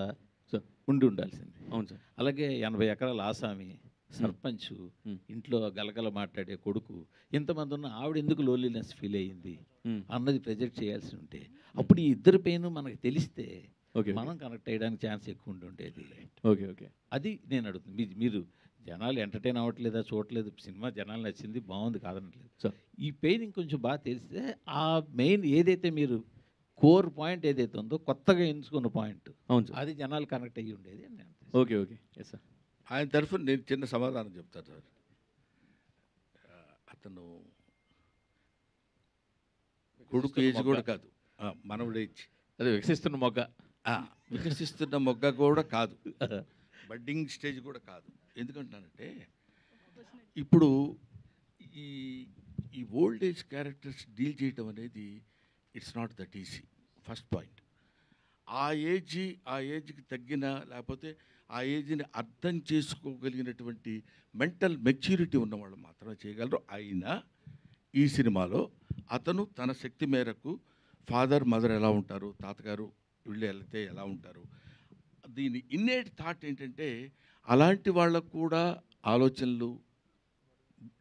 ఉండి ఉండాల్సింది. అవును సార్. అలాగే 80 ఎకరాల ఆసామి, సర్పంచ్, ఇంట్లో గలగల మాట్లాడే కొడుకు, ఇంతమంది ఉన్న ఆవిడ ఎందుకు లోన్లీనెస్ ఫీల్ అయ్యింది అన్నది ప్రొజెక్ట్ చేయాల్సి ఉంటే అప్పుడు ఈ ఇద్దరు పెయిన్ మనకు తెలిస్తే మనం కనెక్ట్ అయ్యడానికి ఛాన్స్ ఎక్కువ ఉండేది. Okay okay. అది నేను అడుగుతుంది. మీరు జనాలు ఎంటర్టైన్ అవ్వట్లేదా, చూడట్లేదు, సినిమా జనాలు నచ్చింది, బాగుంది కాదనట్లేదు. సో ఈ పెయిన్ ఇంకొంచెం బాగా తెలిస్తే ఆ మెయిన్ ఏదైతే మీరు కోర్ పాయింట్ ఏదైతే ఉందో కొత్తగా ఎంచుకున్న పాయింట్, అవును సార్, అది జనాలు కనెక్ట్ అయ్యి ఉండేది. Okay okay. Yes sir. ఆయన తరఫున నేను చిన్న సమాధానం చెప్తాను సార్. అతను కొడుకు ఏజ్ కూడా కాదు, మనవడు ఏజ్, అదే వికసిస్తున్న మొగ్గ కూడా కాదు, బడ్డింగ్ స్టేజ్ కూడా కాదు. ఎందుకంటానంటే ఇప్పుడు ఈ ఓల్డ్ ఏజ్ క్యారెక్టర్స్ డీల్ చేయటం అనేది it's not that easy. First point, ఆ ఏజ్కి తగ్గిన, లేకపోతే ఆ ఏజ్ని అర్థం చేసుకోగలిగినటువంటి మెంటల్ మెచ్యూరిటీ ఉన్నవాళ్ళు మాత్రమే చేయగలరు. అయినా ఈ సినిమాలో అతను తన శక్తి మేరకు ఫాదర్ మదర్ ఎలా ఉంటారు, తాతగారు వీళ్ళు వెళ్తే ఎలా ఉంటారు, దీని ఇన్నేట్ థాట్ ఏంటంటే అలాంటి వాళ్ళకు కూడా ఆలోచనలు,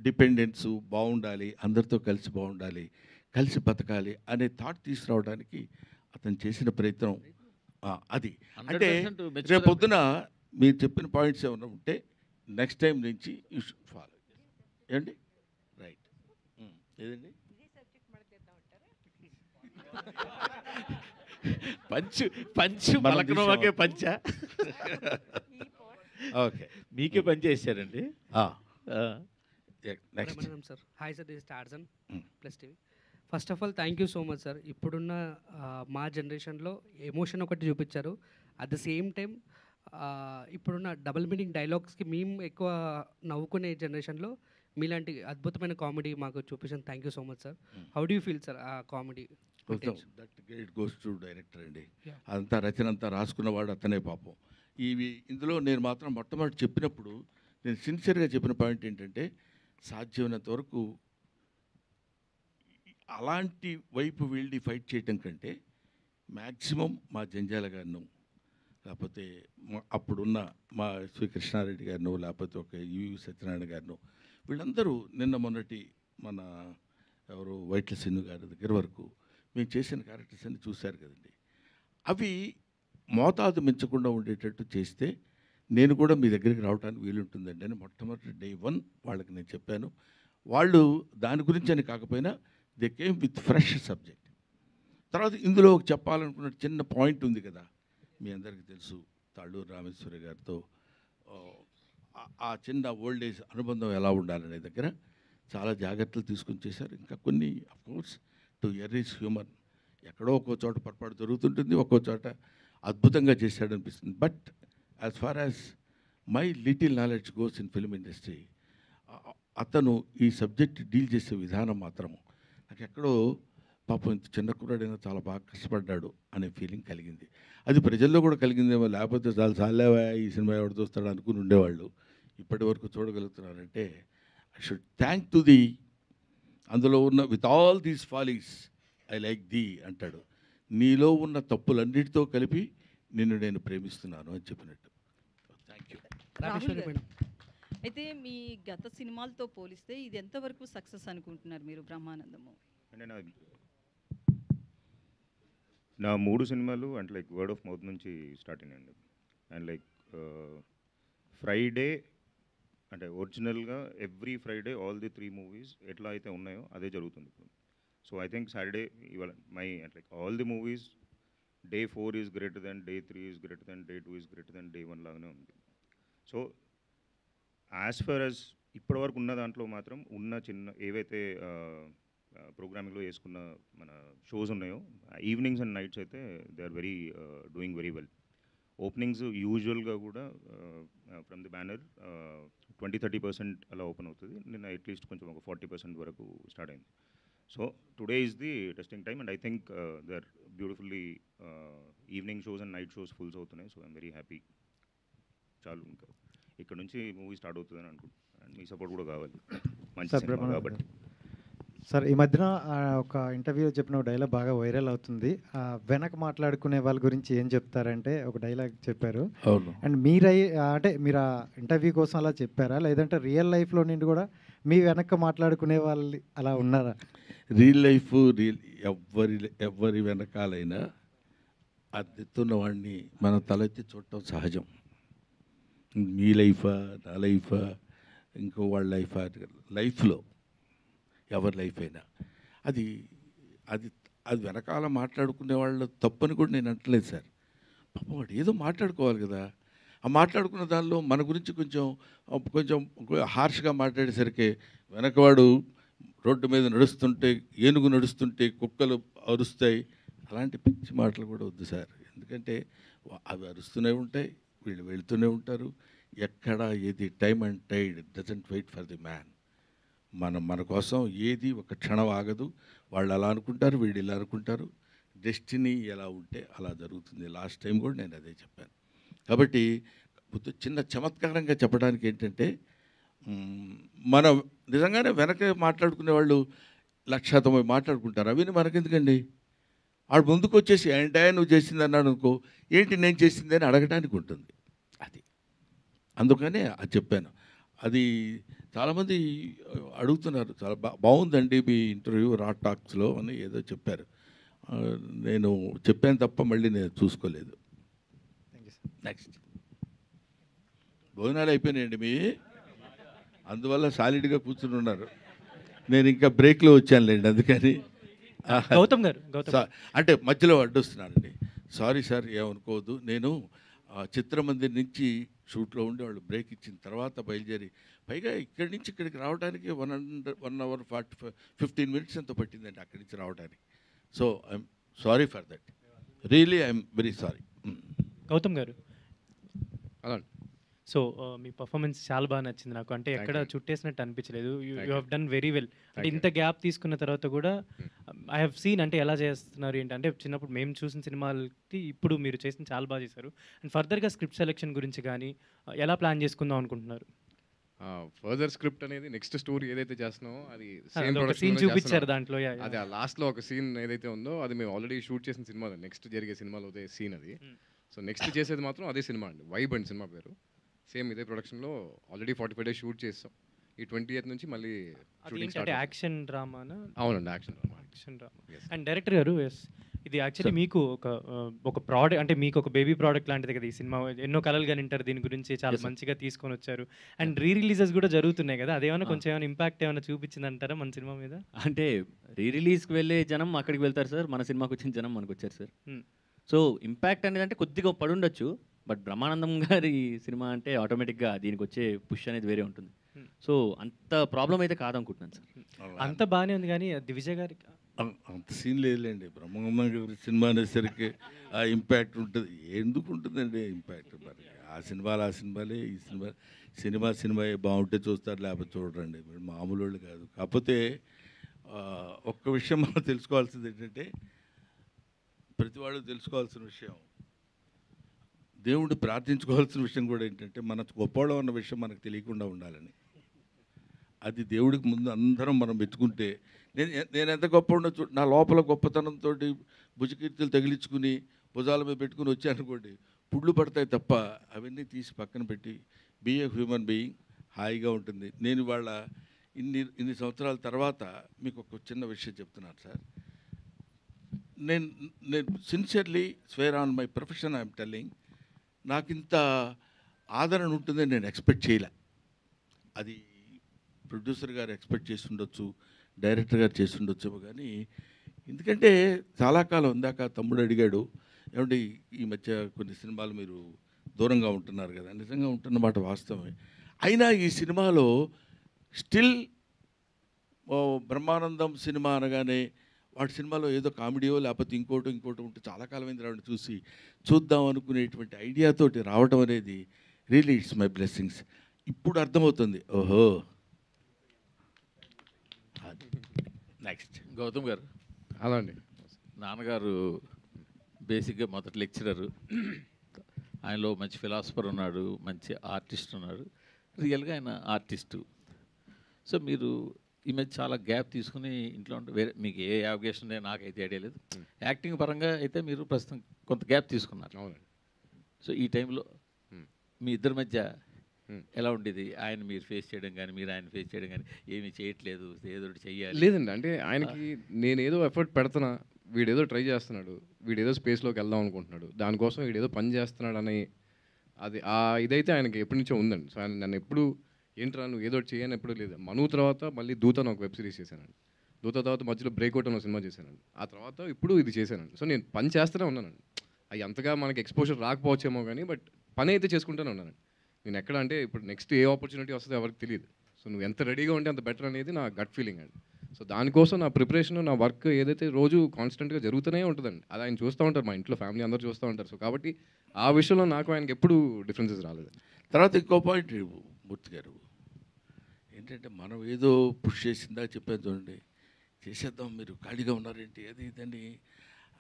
డిపెండెన్స్ బాగుండాలి, అందరితో కలిసి బాగుండాలి, కలిసి బతకాలి అనే థాట్ తీసుకురావడానికి అతను చేసిన ప్రయత్నం అది. అంటే రేపు పొద్దున మీరు చెప్పిన పాయింట్స్ ఏమైనా ఉంటే నెక్స్ట్ టైం నుంచి యూ షుడ్ ఫాలో. ఏమండి? రైట్. ఏదండి? పంచు పలకనోకే పంచ. ఓకే, మీకే పంచ్ చేశారండి. Next sir. Hi sir, this is Tarzan plus TV. First of all thank you so much sir. ఇప్పుడున్న మా జనరేషన్లో ఎమోషన్ ఒకటి చూపించారు. అట్ ద సేమ్ టైం ఇప్పుడున్న డబుల్ మీనింగ్ డైలాగ్స్కి మేము ఎక్కువ నవ్వుకునే జనరేషన్లో మీలాంటి అద్భుతమైన కామెడీ మాకు చూపించాను. Thank you so much sir. How do you feel sir ఆ comedy? That great goes to director అండి. అదంతా రచన అంతా రాసుకున్నవాడు అతనే పాపం. ఇందులో నేను మాత్రం మొట్టమొదటి చెప్పినప్పుడు నేను సిన్సియర్గా చెప్పిన పాయింట్ ఏంటంటే సాధ్యమైనంత వరకు అలాంటి వైపు వెళ్ళి ఫైట్ చేయటం కంటే మ్యాక్సిమం మా జంజాల గారిను, లేకపోతే అప్పుడున్న మా శ్రీకృష్ణారెడ్డి గారిను, లేకపోతే ఒక యువి సత్యనారాయణ గారిను, వీళ్ళందరూ నిన్న మొన్నటి మన ఎవరు వైట్ల సిన్ను గారి దగ్గర వరకు మేము చేసిన క్యారెక్టర్స్ అన్ని చూశారు కదండి. అవి మోతాదు మించకుండా ఉండేటట్టు చేస్తే నేను కూడా మీ దగ్గరికి రావడానికి వీలుంటుందండి అని మొట్టమొదటి డే 1 వాళ్ళకి నేను చెప్పాను. వాళ్ళు దాని గురించి అని కాకపోయినా they came with fresh subject. తర్వాత ఇందులో చెప్పాలనుకున్న చిన్న పాయింట్ ఉంది కదా, మీ అందరికీ తెలుసు, తాళ్ళూరు రామేశ్వరి గారితో ఆ చిన్న ఓల్డ్ ఏజ్ అనుబంధం ఎలా ఉండాలనే దగ్గర చాలా జాగ్రత్తలు తీసుకుని చేశారు. ఇంకా కొన్ని of course to err is human, ఎక్కడో ఒక్కో చోట పొరపాటు జరుగుతుంటుంది, ఒక్కో చోట అద్భుతంగా చేశాడు అనిపిస్తుంది. But as far as my little knowledge goes in film industry, అతను ఈ సబ్జెక్ట్ డీల్ చేసే విధానం మాత్రము నాకు ఎక్కడో పాపం ఇంత చిన్న కుర్రాడైనా చాలా బాగా కష్టపడ్డాడు అనే ఫీలింగ్ కలిగింది. అది ప్రజల్లో కూడా కలిగిందేమో, లేకపోతే చాలా చాలేవా ఈ సినిమా ఎవరు చూస్తాడు అనుకుని ఉండేవాళ్ళు. ఇప్పటి వరకు చూడగలుగుతున్నారంటే I should thank to the, అందులో ఉన్న with all these follies I like the అంటాడు, నీలో ఉన్న తప్పులన్నిటితో కలిపి నిన్ను నేను ప్రేమిస్తున్నాను అని చెప్పినట్టు. Thank you. రాహుల్ గారు, అయితే మీ గత సినిమాలతో పోలిస్తే ఇది ఎంతవరకు సక్సెస్ అనుకుంటున్నారు మీరు బ్రహ్మానందము? అంటే నా 3 సినిమాలు అంటే లైక్ వర్డ్ ఆఫ్ మౌత్ నుంచి స్టార్ట్ అయినాయండి. అండ్ లైక్ ఫ్రైడే అంటే ఒరిజినల్గా every Friday all the 3 movies ఎట్లా అయితే ఉన్నాయో అదే జరుగుతుంది ఇప్పుడు. సో ఐ థింక్ సాటర్డే ఇవాళ మై అంటే like all the movies day 4 is greater than, day 3 is greater than, day 2 is greater than, day 1 లాగానే ఉంది. సో యాజ్ ఫర్ యాజ్ ఇప్పటివరకు ఉన్న దాంట్లో మాత్రం ఉన్న చిన్న ఏవైతే ప్రోగ్రామింగ్లో వేసుకున్న మన షోస్ ఉన్నాయో ఈవినింగ్స్ అండ్ నైట్స్ అయితే they are very doing very well. Openings యూజువల్గా కూడా ఫ్రమ్ ది బ్యానర్ 20-30% అలా ఓపెన్ అవుతుంది. నిన్న అట్లీస్ట్ కొంచెం ఒక 40% వరకు స్టార్ట్ అయింది. So today is the testing time and I think they are beautifully evening shows and night shows fulls అవుతున్నాయి. So I'm very happy. చాలు, ఇంకా ఇక్కడ నుంచి మూవీ స్టార్ట్ అవుతుందని అనుకుంటున్నాను. మీ సపోర్ట్ కూడా కావాలి, మంచి సినిమా కాబట్టి. సార్, ఈ మధ్యన ఒక ఇంటర్వ్యూలో చెప్పిన ఒక డైలాగ్ బాగా వైరల్ అవుతుంది. వెనక మాట్లాడుకునే వాళ్ళ గురించి ఏం చెప్తారంటే ఒక డైలాగ్ చెప్పారు. అండ్ అంటే మీరు ఆ ఇంటర్వ్యూ కోసం అలా చెప్పారా, లేదంటే రియల్ లైఫ్లో నుండి కూడా మీ వెనక మాట్లాడుకునే వాళ్ళు అలా ఉన్నారా? రియల్ లైఫ్ ఎవరి వెనకాలైనా అద్దెతున్న వాడిని మనం తలెత్తి చూడటం సహజం. మీ లైఫా, నా లైఫా, ఇంకో వాళ్ళ లైఫా, లైఫ్లో ఎవరి లైఫ్ అయినా అది అది అది వెనకాల మాట్లాడుకునే వాళ్ళ తప్పని కూడా నేను అంటలేదు సార్. పాపం వాడు ఏదో మాట్లాడుకోవాలి కదా, ఆ మాట్లాడుకున్న దానిలో మన గురించి కొంచెం హార్ష్గా మాట్లాడేసరికి వెనకవాడు రోడ్డు మీద నడుస్తుంటే, ఏనుగు నడుస్తుంటే కుక్కలు అరుస్తాయి, అలాంటి పిచ్చి మాటలు కూడా వద్దు సార్. ఎందుకంటే అవి అరుస్తూనే ఉంటాయి, వీళ్ళు వెళుతూనే ఉంటారు. ఎక్కడ ఏది time and tide doesn't wait for the man. మన కోసం ఏది ఒక క్షణం ఆగదు. వాళ్ళు అలా అనుకుంటారు, వీళ్ళు ఇలా అనుకుంటారు. డెస్టినీ ఎలా ఉంటే అలా జరుగుతుంది. లాస్ట్ టైం కూడా నేను అదే చెప్పాను. కాబట్టి చిన్న చమత్కారంగా చెప్పడానికి ఏంటంటే, మనం నిజంగానే వెనక మాట్లాడుకునే వాళ్ళు 190 మాట్లాడుకుంటారు. అవన్నీ మనకెందుకండి? వాడు ముందుకు వచ్చేసి ఏంటా నువ్వు చేసింది అన్నాడు అనుకో, ఏంటి నేను చేసింది అని అడగడానికి ఉంటుంది. అది అందుకనే అది చెప్పాను. అది చాలామంది అడుగుతున్నారు, చాలా బాగుందండి మీ ఇంటర్వ్యూ రా టాక్స్లో అని ఏదో చెప్పారు. నేను చెప్పాను తప్ప మళ్ళీ నేను చూసుకోలేదు. నెక్స్ట్ భోజనాలు అయిపోయినాయండి మీ, అందువల్ల సాలిడ్గా కూర్చుని ఉన్నారు. నేను ఇంకా బ్రేక్లో వచ్చానులేండి, అందుకని గౌతమ్ గారు అంటే మధ్యలో అడ్డొస్తున్నానండి. సారీ సార్, ఏమనుకోవద్దు. నేను చిత్రమందిర్ నుంచి షూట్లో ఉండి వాళ్ళు బ్రేక్ ఇచ్చిన తర్వాత బయలుదేరి, పైగా ఇక్కడి నుంచి ఇక్కడికి రావడానికి 1 hour 15 minutes ఎంతో పట్టిందండి అక్కడి నుంచి రావడానికి. So I'm sorry for that, really I'm very sorry. Gautam garu, so me performance చాలా బాగా నచ్చింది నాకు. అంటే ఎక్కడ చుట్టేసినట్టు అనిపించలేదు. You have done very well. అంటే ఇంత గ్యాప్ తీసుకున్న తర్వాత కూడా ఐ హ్యావ్ సీన్ అంటే ఎలా చేస్తున్నారు ఏంటంటే, చిన్నప్పుడు మేము చూసిన సినిమాలకి ఇప్పుడు మీరు చేసిన చాలా బాగా చేశారు. అండ్ ఫర్దర్గా స్క్రిప్ట్ సెలెక్షన్ గురించి కానీ ఎలా ప్లాన్ చేసుకుందాం అనుకుంటున్నారు? ఫర్దర్ స్క్రిప్ట్ అనేది నెక్స్ట్ స్టోరీ ఏదైతే చేస్తున్నామో అది సీన్ చూపించారు దాంట్లో. అది ఆ లాస్ట్లో ఒక సీన్ ఏదైతే ఉందో అది మేము ఆల్రెడీ షూట్ చేసిన సినిమా, నెక్స్ట్ జరిగే సినిమాలో అదే సీన్ అది. సో నెక్స్ట్ చేసేది మాత్రం అదే సినిమా అండి, వైబ్ అండ్ సినిమా పేరు. సేమ్ ఇదే ప్రొడక్షన్లో ఆల్రెడీ 45 days షూట్ చేస్తాం. ఈ 20th నుంచి మళ్ళీ షూటింగ్ స్టార్ట్. యాక్షన్ డ్రామానా? అవునండి, యాక్షన్ డ్రామా. అండ్ డైరెక్టర్ గారు, ఇది యాక్చువల్లీ మీకు ఒక ప్రోడక్ట్, అంటే మీకు ఒక బేబీ ప్రోడక్ట్ లాంటిది కదా ఈ సినిమా. ఎన్నో కలలు కానీ వింటారు దీని గురించి, చాలా మంచిగా తీసుకొని వచ్చారు. అండ్ రిలీజెస్ కూడా జరుగుతున్నాయి కదా, అదేమైనా కొంచెం ఏమైనా ఇంపాక్ట్ ఏమైనా చూపించింది అంటారా మన సినిమా మీద? అంటే రిలీజ్కి వెళ్ళే జనం అక్కడికి వెళ్తారు సార్, మన సినిమాకి వచ్చిన జనం మనకు వచ్చారు సార్. సో ఇంపాక్ట్ అనేది అంటే కొద్దిగా పడుండొచ్చు, బట్ బ్రహ్మానందం గారి సినిమా అంటే ఆటోమేటిక్గా దీనికి వచ్చే పుష్ అనేది వేరే ఉంటుంది. సో అంత ప్రాబ్లం అయితే కాదనుకుంటున్నాను సార్. అంత బాగానే ఉంది కానీ దివిజయ్ గారికి అంత సీన్ లేదులేండి. బ్రహ్మానందం గారి సినిమా అనేసరికి ఆ ఇంపాక్ట్ ఉంటుంది. ఎందుకు ఉంటుందండి ఇంపాక్ట్? మరి ఆ సినిమాలే, ఈ సినిమా బాగుంటే చూస్తారు, లేకపోతే చూడరండి. మామూలు వాళ్ళు కాదు. కాకపోతే ఒక్క విషయం మనం తెలుసుకోవాల్సింది ఏంటంటే, ప్రతి వాళ్ళు తెలుసుకోవాల్సిన విషయం, దేవుడిని ప్రార్థించుకోవాల్సిన విషయం కూడా ఏంటంటే, మన గొప్పవాళ్ళం అన్న విషయం మనకు తెలియకుండా ఉండాలని. అది దేవుడికి ముందు అందరం మనం మెచ్చుకుంటే, నేను ఎంత గొప్ప ఉండొచ్చు, నా లోపల గొప్పతనంతో భుజకీర్తులు తగిలించుకుని భుజాల మీద పెట్టుకుని వచ్చానుకోండి, పుళ్ళు పడతాయి తప్ప అవన్నీ తీసి పక్కన పెట్టి బీ ఏ హ్యూమన్ బీయింగ్, హాయిగా ఉంటుంది. నేను వాళ్ళ ఇన్ని సంవత్సరాల తర్వాత మీకు ఒక చిన్న విషయం చెప్తున్నాను సార్. నేను sincerely square on my profession I'm telling, నాకు ఇంత ఆదరణ ఉంటుందని నేను ఎక్స్పెక్ట్ చేయలే. అది ప్రొడ్యూసర్ గారు ఎక్స్పెక్ట్ చేసి ఉండొచ్చు, డైరెక్టర్ గారు చేసి ఉండొచ్చేమో. కానీ ఎందుకంటే చాలా కాలం ఇందాక తమ్ముడు అడిగాడు, ఏమంటే ఈ మధ్య కొన్ని సినిమాలు మీరు దూరంగా ఉంటున్నారు కదా. నిజంగా ఉంటున్నమాట వాస్తవమే. అయినా ఈ సినిమాలో స్టిల్ బ్రహ్మానందం సినిమా అనగానే వాటి సినిమాలో ఏదో కామెడీయో లేకపోతే ఇంకోటి ఉంటే చాలా కాలమైంది రావడం చూసి చూద్దాం అనుకునేటువంటి ఐడియాతోటి రావడం అనేది రియలీ ఇట్స్ మై బ్లెస్సింగ్స్. ఇప్పుడు అర్థమవుతుంది. ఓహో. నెక్స్ట్ గౌతమ్ గారు. అలా అండి. నాన్నగారు బేసిక్గా మొదటి లెక్చరరు, ఆయనలో మంచి ఫిలాసఫర్ ఉన్నాడు, మంచి ఆర్టిస్ట్ ఉన్నాడు, రియల్గా ఆయన ఆర్టిస్టు. సో మీరు ఈ మధ్య చాలా గ్యాప్ తీసుకుని ఇంట్లో ఉంటే వేరే మీకు ఏ అవకాశం ఉందో నాకైతే ఐడియా లేదు. యాక్టింగ్ పరంగా అయితే మీరు ప్రస్తుతం కొంత గ్యాప్ తీసుకున్నారు. అవునండి. సో ఈ టైంలో మీ ఇద్దరి మధ్య ఎలా ఉండేది? ఆయన మీరు ఫేస్ చేయడం కానీ, మీరు ఆయన ఫేస్ చేయడం కానీ, ఏమీ చేయట్లేదు, ఏదో ఒకటి చెయ్యాలి. లేదండి, అంటే ఆయనకి నేను ఏదో ఎఫర్ట్ పెడుతున్నా, వీడేదో ట్రై చేస్తున్నాడు, వీడేదో స్పేస్లోకి వెళ్దాం అనుకుంటున్నాడు, దానికోసం వీడేదో పని చేస్తున్నాడు అని అది ఇదైతే ఆయనకి ఎప్పటి నుంచో ఉందండి. సో ఆయన నన్ను ఎప్పుడు ఏంట్రా నువ్వు ఏదో చేయని ఎప్పుడు లేదు. మను తర్వాత మళ్ళీ దూత అని ఒక వెబ్ సిరీస్ చేశానండి. దూత తర్వాత మధ్యలో బ్రేక్అవుట్ అని ఒక సినిమా చేశానండి. ఆ తర్వాత ఇప్పుడు ఇది చేశానండి. సో నేను పని చేస్తూనే ఉన్నానండి. అవి అంతగా మనకి ఎక్స్పోజర్ రాకపోవచ్చేమో కానీ, బట్ పని అయితే చేసుకుంటూనే ఉన్నానండి. నేను ఎక్కడ అంటే ఇప్పుడు నెక్స్ట్ ఏ ఆపర్చునిటీ వస్తుందో ఎవరికి తెలియదు. సో నువ్వు ఎంత రెడీగా ఉంటే అంత బెటర్ అనేది నా గట్ ఫీలింగ్ అండి. సో దానికోసం నా ప్రిపరేషన్, నా వర్క్ ఏదైతే రోజు కాన్స్టెంట్గా జరుగుతూనే ఉంటుందండి. అది ఆయన చూస్తూ ఉంటారు, మా ఇంట్లో ఫ్యామిలీ అందరూ చూస్తూ ఉంటారు. సో కాబట్టి ఆ విషయంలో నాకు ఆయనకి ఎప్పుడు డిఫరెన్సెస్ రాలేదు. తర్వాత ఇంకో పాయింట్ మూర్తి గారు ఏంటంటే, మనం ఏదో పుష్ చేసిందా చెప్పాను చూడండి, చేసేద్దాం మీరు ఖాళీగా ఉన్నారేంటి అది ఇదని.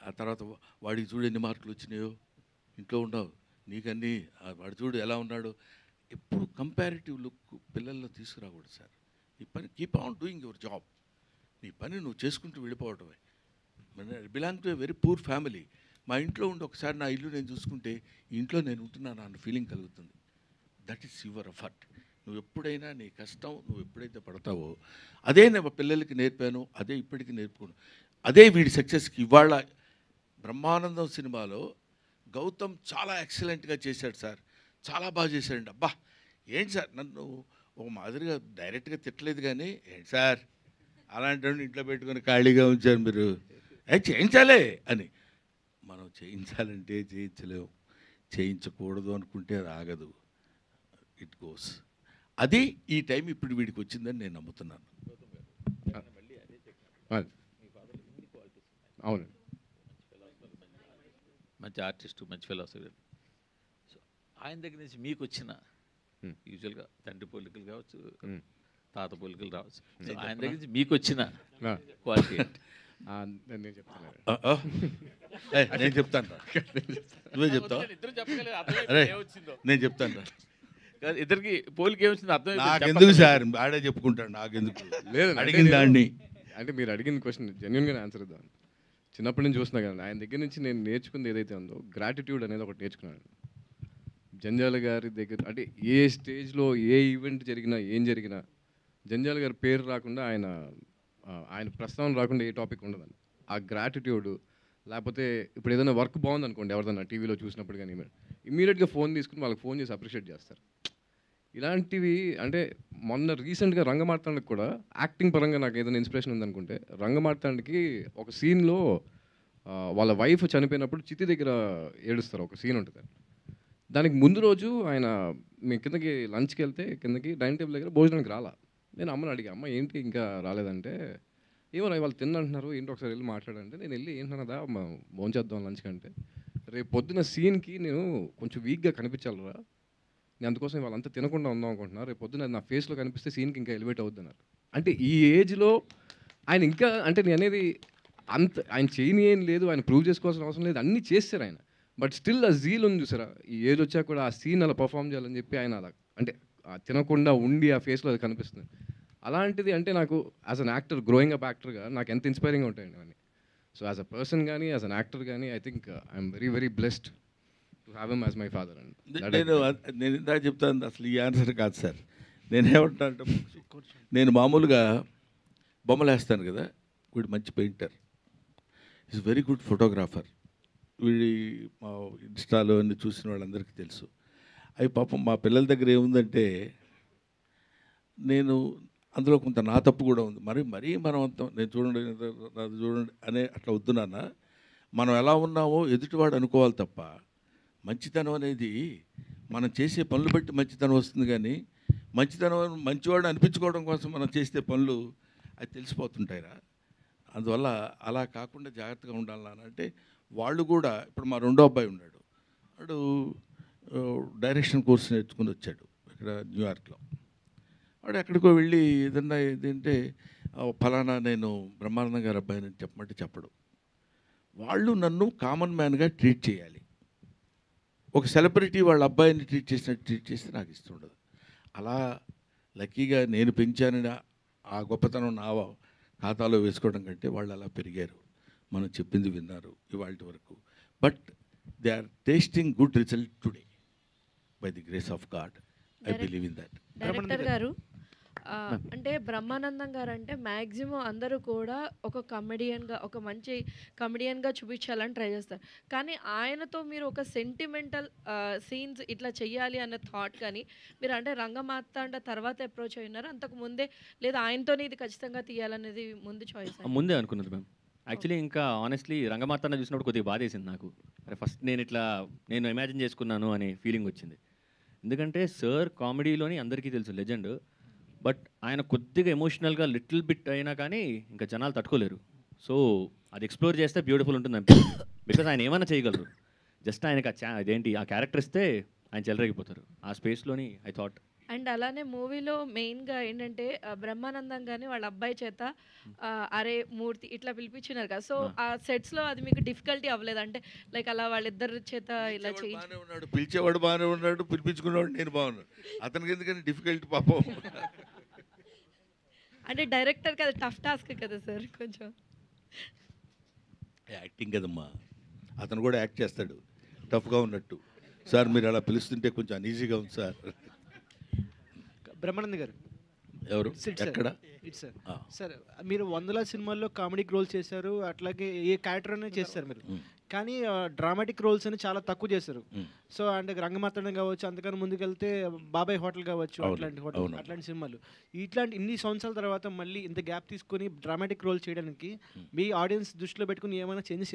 ఆ తర్వాత వాడికి చూడు ఎన్ని మార్కులు వచ్చినాయో, ఇంట్లో ఉండవు నీకన్నీ, వాడు చూడు ఎలా ఉన్నాడు. ఎప్పుడు కంపారిటివ్ లుక్ పిల్లల్లో తీసుకురాకూడదు సార్. నీ పని keep on doing your job. నీ పని నువ్వు చేసుకుంటూ వెళ్ళిపోవటమే. Belong to a very poor family. మా ఇంట్లో ఉండి ఒకసారి నా ఇల్లు నేను చూసుకుంటే ఈ ఇంట్లో నేను ఉంటున్నాను అన్న ఫీలింగ్ కలుగుతుంది. That is your effort. నువ్వు ఎప్పుడైనా నీ కష్టం నువ్వు ఎప్పుడైతే పడతావో, అదే నేను పిల్లలకి నేర్పాను, అదే ఇప్పటికీ నేర్పుకున్నాను. అదే వీడి సక్సెస్కి. ఇవాళ బ్రహ్మానందం సినిమాలో గౌతమ్ చాలా ఎక్సలెంట్గా చేశాడు సార్, చాలా బాగా చేశాడండి. అబ్బా ఏంటి సార్, నన్ను ఒక మాదిరిగా డైరెక్ట్గా తిట్టలేదు కానీ, ఏంటి సార్ అలాంటి ఇంట్లో పెట్టుకొని ఖాళీగా ఉంచారు మీరు, చేయించాలే అని. మనం చేయించాలంటే చేయించలేము, చేయించకూడదు అనుకుంటే అది ఆగదు, ఇట్ గోస్. అది ఈ టైం ఇప్పుడు వీడికి వచ్చిందని నేను నమ్ముతున్నాను. అవును, మంచి ఆర్టిస్టు, మంచి ఫిలాసఫీ. సో ఆయన దగ్గర నుంచి మీకు వచ్చిన యూజువల్గా తండ్రి పోలికలు కావచ్చు, తాత పోలికలు రావచ్చు, సో ఆయన దగ్గర నుంచి మీకు వచ్చిన క్వాలిటీ నేను చెప్తాను. నేను చెప్తాను, నువ్వే చెప్తావు. అరే నేను చెప్తాను. ఇద్దరికి పోలిక ఏమొచ్చింది అర్థం నాకెందుకు సార్, ఆడే చెప్పుకుంటాడు, నాకెందుకు లేదు అడిగిన దాన్ని. అంటే మీరు అడిగిన క్వశ్చన్ జెన్యున్గా ఆన్సర్ ఇద్దాం. చిన్నప్పటి నుంచి చూస్తున్నా కదా, ఆయన దగ్గర నుంచి నేను నేర్చుకుంది ఏదైతే ఉందో గ్రాటిట్యూడ్ అనేది ఒకటి నేర్చుకున్నాను. జంజాల గారి దగ్గర అంటే ఏ స్టేజ్లో ఏ ఈవెంట్ జరిగినా ఏం జరిగినా జంజాల గారి పేరు రాకుండా, ఆయన ప్రస్తావన రాకుండా ఏ టాపిక్ ఉండదండి. ఆ గ్రాటిట్యూడ్, లేకపోతే ఇప్పుడు ఏదైనా వర్క్ బాగుంది అనుకోండి, ఎవరిదైనా టీవీలో చూసినప్పుడు కానీ ఇమీడియట్గా ఫోన్ తీసుకుని వాళ్ళకి ఫోన్ చేసి అప్రిషియేట్ చేస్తారు. ఇలాంటివి అంటే మొన్న రీసెంట్గా రంగమార్తాండకి కూడా యాక్టింగ్ పరంగా నాకు ఏదైనా ఇన్స్పిరేషన్ ఉందనుకుంటే, రంగమార్తాండకి ఒక సీన్లో వాళ్ళ వైఫ్ చనిపోయినప్పుడు చితి దగ్గర ఏడుస్తారు, ఒక సీన్ ఉంటుంది. దానికి ముందు రోజు ఆయన మేము కిందకి లంచ్కి వెళ్తే కిందకి డైనింగ్ టేబుల్ దగ్గర భోజనానికి రాలా. నేను అమ్మని అడిగా, అమ్మ ఏంటి ఇంకా రాలేదంటే, ఏమో వాళ్ళు తిన్నంటున్నారు, ఏంటి ఒకసారి వెళ్ళి మాట్లాడంటే, నేను వెళ్ళి ఏంటన్నదా భోంచేద్దాం లంచ్కి అంటే, రేపు పొద్దున్న సీన్కి నేను కొంచెం వీక్గా కనిపించాలరా, నేను అందుకోసం వాళ్ళంతా తినకుండా ఉందాం అనుకుంటున్నా, రేపు పొద్దున్న నా ఫేస్లో కనిపిస్తే సీన్కి ఇంకా ఎలివేట్ అవుద్ది అన్నారు. అంటే ఈ ఏజ్లో ఆయన ఇంకా, అంటే నేను అనేది అంత ఆయన చేయని ఏం లేదు, ఆయన ప్రూవ్ చేసుకోవాల్సిన అవసరం లేదు, అన్నీ చేస్తారు ఆయన. బట్ స్టిల్ ఆ జీల్ ఉంది చూసారా, ఈ ఏజ్ వచ్చాక కూడా ఆ సీన్ అలా పర్ఫామ్ చేయాలని చెప్పి ఆయన అలా అంటే తినకుండా ఉండి ఆ ఫేస్లో అది కనిపిస్తుంది. అలాంటిది అంటే నాకు as an actor, growing up యాక్టర్గా నాకు ఎంత ఇన్స్పైరింగ్ ఉంటాయండి అవన్నీ. సో యాజ్ అ పర్సన్ కానీ యాజ్ అన్ యాక్టర్ కానీ I think I'm very very blessed to have him as my father అండి. నేను ఇందాక చెప్తాను, అసలు ఈ ఆన్సర్ కాదు సార్. నేనేమంటా అంటే, నేను మామూలుగా బొమ్మలు వేస్తాను కదా, వీడు మంచి painter, is very good photographer. వీడి మా ఇన్స్టాలో అన్ని చూసిన వాళ్ళందరికీ తెలుసు. అవి పాపం మా పిల్లల దగ్గర ఏముందంటే, నేను అందులో కొంత నా తప్పు కూడా ఉంది. మరీ మనం అంతా నేను చూడండి అది చూడండి అనే అట్లా వద్దు నాన్న, మనం ఎలా ఉన్నామో ఎదుటివాడు అనుకోవాలి తప్ప, మంచితనం అనేది మనం చేసే పనులు బట్టి మంచితనం వస్తుంది. కానీ మంచితనం మంచివాడు అనిపించుకోవడం కోసం మనం చేసే పనులు అది తెలిసిపోతుంటాయిరా. అందువల్ల అలా కాకుండా జాగ్రత్తగా ఉండాలని అంటే, వాళ్ళు కూడా ఇప్పుడు మా రెండో అబ్బాయి ఉన్నాడు, వాడు డైరెక్షన్ కోర్స్ నేర్చుకుని వచ్చాడు ఇక్కడ న్యూయార్క్లో. వాడు ఎక్కడికో వెళ్ళి ఏదన్నా ఏదంటే ఫలానా నేను బ్రహ్మానందం గారి అబ్బాయిని చెప్పమంటే చెప్పడు. వాళ్ళు నన్ను కామన్ మ్యాన్గా ట్రీట్ చేయాలి. ఒక సెలబ్రిటీ వాళ్ళ అబ్బాయిని ట్రీట్ చేసినట్టు ట్రీట్ చేస్తే నాకు ఇష్టం ఉండదు. అలా లక్కీగా నేను పెంచానని ఆ గొప్పతనం నా ఖాతాలో వేసుకోవడం కంటే వాళ్ళు అలా పెరిగారు, మనం చెప్పింది విన్నారు ఇవాళ వరకు. But they are tasting good result today by the grace of God. I believe in that. Director గారు, అంటే బ్రహ్మానందం గారు అంటే మ్యాక్సిమం అందరూ కూడా ఒక కమెడియన్గా, ఒక మంచి కమెడియన్గా చూపించాలని ట్రై చేస్తారు. కానీ ఆయనతో మీరు ఒక సెంటిమెంటల్ సీన్స్ ఇట్లా చెయ్యాలి అన్న థాట్ కానీ మీరు అంటే రంగమార్తాండ తర్వాత అప్రోచ్ అయినారు, అంతకు ముందే లేదా ఆయనతోనే ఇది ఖచ్చితంగా తీయాలనేది ముందు చాయిస్? ముందే అనుకున్నది మ్యామ్. యాక్చువల్లీ ఇంకా ఆనెస్ట్లీ రంగమార్తాండ చూసినప్పుడు కొద్దిగా బాధేసింది నాకు. అరే ఫస్ట్ నేను ఇమాజిన్ చేసుకున్నాను అనే ఫీలింగ్ వచ్చింది. ఎందుకంటే సార్ కామెడీలోని అందరికీ తెలుసు లెజెండ్, బట్ ఆయన కొద్దిగా ఎమోషనల్గా లిటిల్ బిట్ అయినా కానీ ఇంకా జనాలు తట్టుకోలేరు. సో అది ఎక్స్ప్లోర్ చేస్తే బ్యూటిఫుల్ ఉంటుంది అనిపించింది. బికాజ్ ఆయన ఏమైనా చేయగలరు, జస్ట్ ఆయనకి అదేంటి ఆ క్యారెక్టర్ ఇస్తే ఆయన చెలరేగిపోతారు ఆ స్పేస్లోని. I thought. అండ్ అలానే మూవీలో మెయిన్గా ఏంటంటే బ్రహ్మానందం కానీ వాళ్ళ అబ్బాయి చేత అరే మూర్తి ఇట్లా పిలిపించినారు కదా, సో ఆ సెట్స్లో అది మీకు డిఫికల్టీ అవ్వలేదు? అంటే లైక్ అలా వాళ్ళిద్దరి చేత ఇలా ఉన్నాడు, పిలిచేవాడు బాగానే ఉన్నాడు, పిలిపించుకునేవాడు నేను బాగున్నాడు, అతనికి ఎందుకని డిఫికల్టీ పాపం? అంటే డైరెక్టర్కి అది టఫ్ టాస్క్ కదా సార్ కొంచెం. యాక్టింగ్ కదమ్మా, అతను కూడా యాక్ట్ చేస్తాడు టఫ్గా ఉన్నట్టు. సార్ మీరు అలా పిలుస్తుంటే కొంచెం అన్ఈజీగా ఉంది సార్. బ్రహ్మానంద్ గారు ఎవరు ఎక్కడ? సార్ సార్ మీరు వందల సినిమాల్లో కామెడీ రోల్ చేశారు, అట్లాగే ఏ క్యారెక్టర్ అనేది చేస్తారు మీరు, కానీ డ్రామాటిక్ రోల్స్ అని చాలా తక్కువ చేశారు. సో అంటే రంగమార్తాండం కావచ్చు, అంతకన్నా ముందుకెళ్తే బాబాయ్ హోటల్ కావచ్చు, అట్లాంటి సినిమాలు. ఇట్లాంటి ఇన్ని సంవత్సరాల తర్వాత మళ్ళీ ఇంత గ్యాప్ తీసుకొని డ్రామాటిక్ రోల్ చేయడానికి మీ ఆడియన్స్ దృష్టిలో పెట్టుకుని ఏమైనా చేంజెస్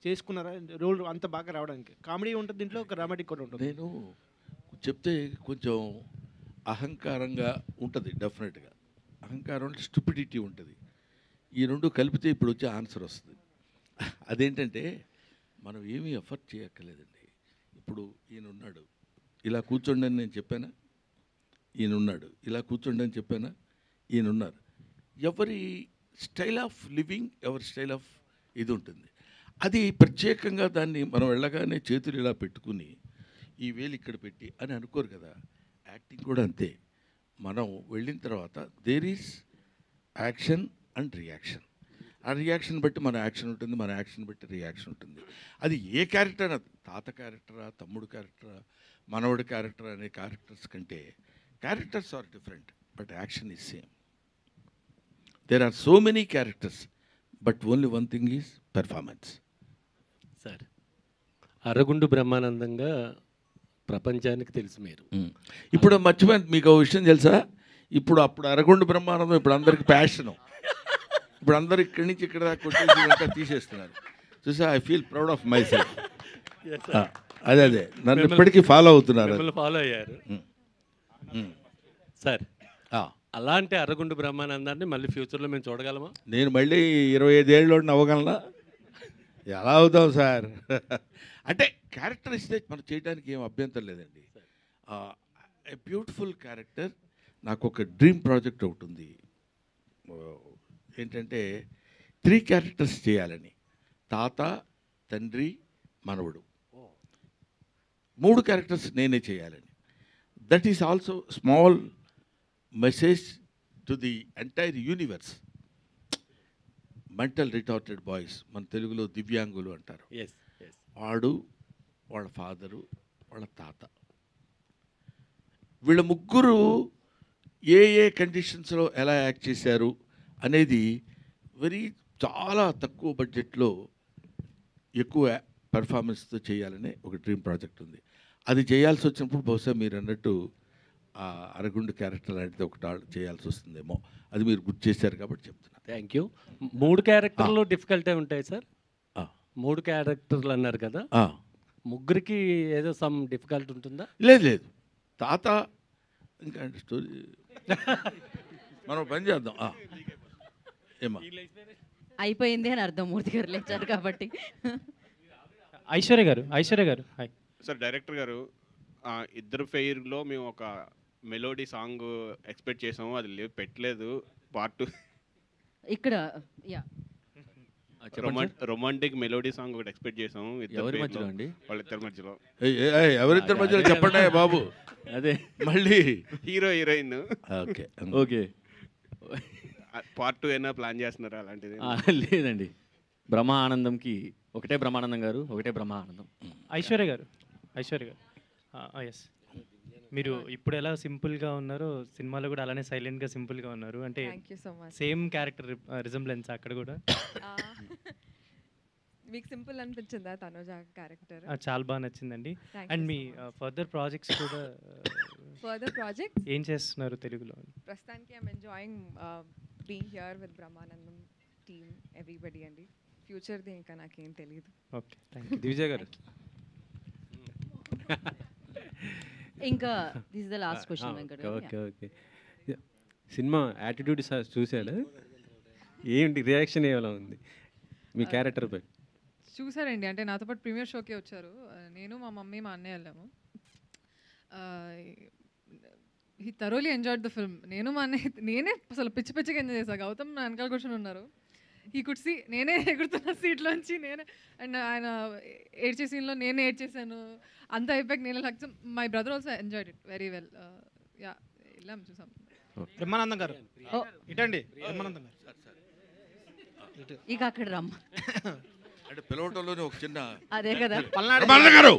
చేసుకున్నారా రోల్ అంత బాగా రావడానికి? కామెడీ ఉంటుంది దీంట్లో, ఒక డ్రామాటిక్ కూడా ఉంటుంది. నేను చెప్తే కొంచెం అహంకారంగా ఉంటుంది, డెఫినెట్గా అహంకారం అంటే స్టూపిడిటీ ఉంటుంది. ఈ రెండు కలిపితే ఇప్పుడు వచ్చే ఆన్సర్ వస్తుంది. అదేంటంటే మనం ఏమీ ఎఫర్ట్ చేయక్కర్లేదండి. ఇప్పుడు ఈయన ఉన్నాడు, ఇలా కూర్చోండి అని నేను చెప్పానా? ఈయన ఉన్నాడు, ఇలా కూర్చోండి అని చెప్పానా? ఈయన ఉన్నారు. ఎవరి స్టైల్ ఆఫ్ లివింగ్, ఎవరి స్టైల్ ఆఫ్ ఇది ఉంటుంది. అది ప్రత్యేకంగా దాన్ని మనం వెళ్ళగానే చేతులు ఇలా పెట్టుకుని ఈ వేలు ఇక్కడ పెట్టి అని అనుకోరు కదా. యాక్టింగ్ కూడా అంతే. మనం వెళ్ళిన తర్వాత there is action and reaction. ఆ రియాక్షన్ బట్టి మన యాక్షన్ ఉంటుంది, మన యాక్షన్ బట్టి రియాక్షన్ ఉంటుంది. అది ఏ క్యారెక్టర్, తాత క్యారెక్టరా, తమ్ముడు క్యారెక్టరా, మనవడి క్యారెక్టర్ అనే క్యారెక్టర్స్ కంటే characters are different, but action is same. There are so many characters, but only one thing is performance. Sir అరగుండు బ్రహ్మానందంగా ప్రపంచానికి తెలుసు మీరు. ఇప్పుడు మర్చిపోయింది మీకు ఒక విషయం తెలుసా? అప్పుడు అరగుండు బ్రహ్మానందం ఇప్పుడు అందరికి ప్యాషను. ఇప్పుడు అందరు ఇక్కడి నుంచి ఇక్కడ దాకా కొట్టేసి అంతా తీసేస్తున్నారు. చూసా, I feel proud of my self. అదే నన్ను ఇప్పటికీ ఫాలో అవుతున్నారు. ఫాలో అయ్యారు. సార్ అలాంటి అరగుండు బ్రహ్మానందాన్ని మళ్ళీ ఫ్యూచర్లో మేము చూడగలమా? నేను మళ్ళీ 25 ఏళ్ళలోని అవ్వగలనా? ఎలా అవుతాం సార్? అంటే క్యారెక్టర్ ఇస్తే మనం చేయడానికి ఏం అభ్యంతరం లేదండి. A beautiful character. నాకు ఒక డ్రీమ్ ప్రాజెక్ట్ ఒకటి ఉంది. ఏంటంటే 3 క్యారెక్టర్స్ చేయాలని. తాత, తండ్రి, మనవడు. 3 క్యారెక్టర్స్ నేనే చేయాలని. That is also small message to the entire universe. Mental retarded boys, మన తెలుగులో దివ్యాంగులు అంటారు. వాడు, వాళ్ళ ఫాదరు, వాళ్ళ తాత, వీళ్ళ ముగ్గురు ఏ ఏ కండిషన్స్లో ఎలా యాక్ట్ చేశారు అనేది చాలా తక్కువ బడ్జెట్లో ఎక్కువ పెర్ఫార్మెన్స్తో చేయాలనే ఒక డ్రీమ్ ప్రాజెక్ట్ ఉంది. అది చేయాల్సి వచ్చినప్పుడు బహుశా మీరు అన్నట్టు అరగుండు క్యారెక్టర్ లాంటిది ఒకటి చేయాల్సి వస్తుందేమో. అది మీరు గుర్తు చేశారు కాబట్టి చెప్తున్నా. Thank you. 3 క్యారెక్టర్లు డిఫికల్టే ఉంటాయి సార్. 3 క్యారెక్టర్లు అన్నారు కదా, ముగ్గురికి ఏదో సమ్ డిఫికల్ట్ ఉంటుందా? లేదు. తాత ఇంకా స్టోరీ మనం పని చేద్దాం. ఏమా అయిపోయింది అని అర్థం. మూర్తి గారు లేచారు కాబట్టి. ఐశ్వర్య గారు హాయ్ సార్. డైరెక్టర్ గారు, ఇద్దరు ఫెయిర్లో మేము ఒక మెలోడీ సాంగ్ ఎక్స్పెక్ట్ చేసాము, అది పెట్టలేదు. పార్ట్ 2 ఇక్కడ రొమాంటిక్ మెలోడీ సాంగ్ ఒకటి ఎక్స్పెక్ట్ చేసాము. ఎవరి మధ్యలో అండి? వాళ్ళిద్దరి మధ్యలో. ఎవరిద్దరి మధ్యలో చెప్పండి బాబు. అదే మళ్ళీ హీరో హీరోయిన్. ఓకే. పార్ట్ 2 అయినా ప్లాన్ చేస్తున్నారా అలాంటిది? లేదండి. బ్రహ్మ ఆనందంకి ఒకటే బ్రహ్మానందం గారు, ఒకటే బ్రహ్మ ఆనందం. ఐశ్వర్య గారు ఎస్, మీరు ఇప్పుడు ఎలా సింపుల్గా ఉన్నారో సినిమాలో కూడా అలానే సైలెంట్గా సింపుల్గా ఉన్నారు. అంటే సేమ్ క్యారెక్టర్ రిజంబ్లెన్స్ అక్కడ కూడా. మీకు సింపుల్ అనిపించిందా తనుజ క్యారెక్టర్? చాలా బాగా నచ్చిందండి. అండ్ మీ ఫర్దర్ ప్రాజెక్ట్స్ కూడా ఏం చేస్తున్నారు తెలుగులో? ప్రస్తుతానికి I'm enjoying being here with Brahmanandam team everybody అండి. ఫ్యూచర్ది ఇంకా నాకేం తెలియదు. Okay, thank you. దివిజయ్ గారు ఇంకా this the last question Venkata. Okay. Cinema attitude చూసాడు, ఏంటి రియాక్షన్ ఏమైనా ఉంది మీ క్యారెక్టర్ పై? చూసారండి, అంటే నాతో పాటు ప్రీమియర్ షోకే వచ్చారు. నేను, మా మమ్మీ, మా అన్నయ్య వెళ్ళాము. He thoroughly enjoyed the film. నేనే అసలు పిచ్చిగా ఎంజాయ్ చేశాను. గౌతమ్ నా వెనకాల కూర్చొని ఉన్నారు. హీ కుడ్ సీ నేనే ఎగురుతున్న సీట్లోంచి నేనే, అండ్ ఆయన ఏడ్చే సీన్లో నేనే ఏడ్చేసాను. అంత అయిపోయాక నేను లక్షం. My brother also enjoyed it very well. Yeah, వెళ్ళాం చూసాం. బ్రహ్మానందం గారు ఇటండి. బ్రహ్మానందం గారు ఇక అక్కడ రమ్మ. అంటే పిలవటంలోనే ఒక చిన్న అదే కదా పల్నాడు గారు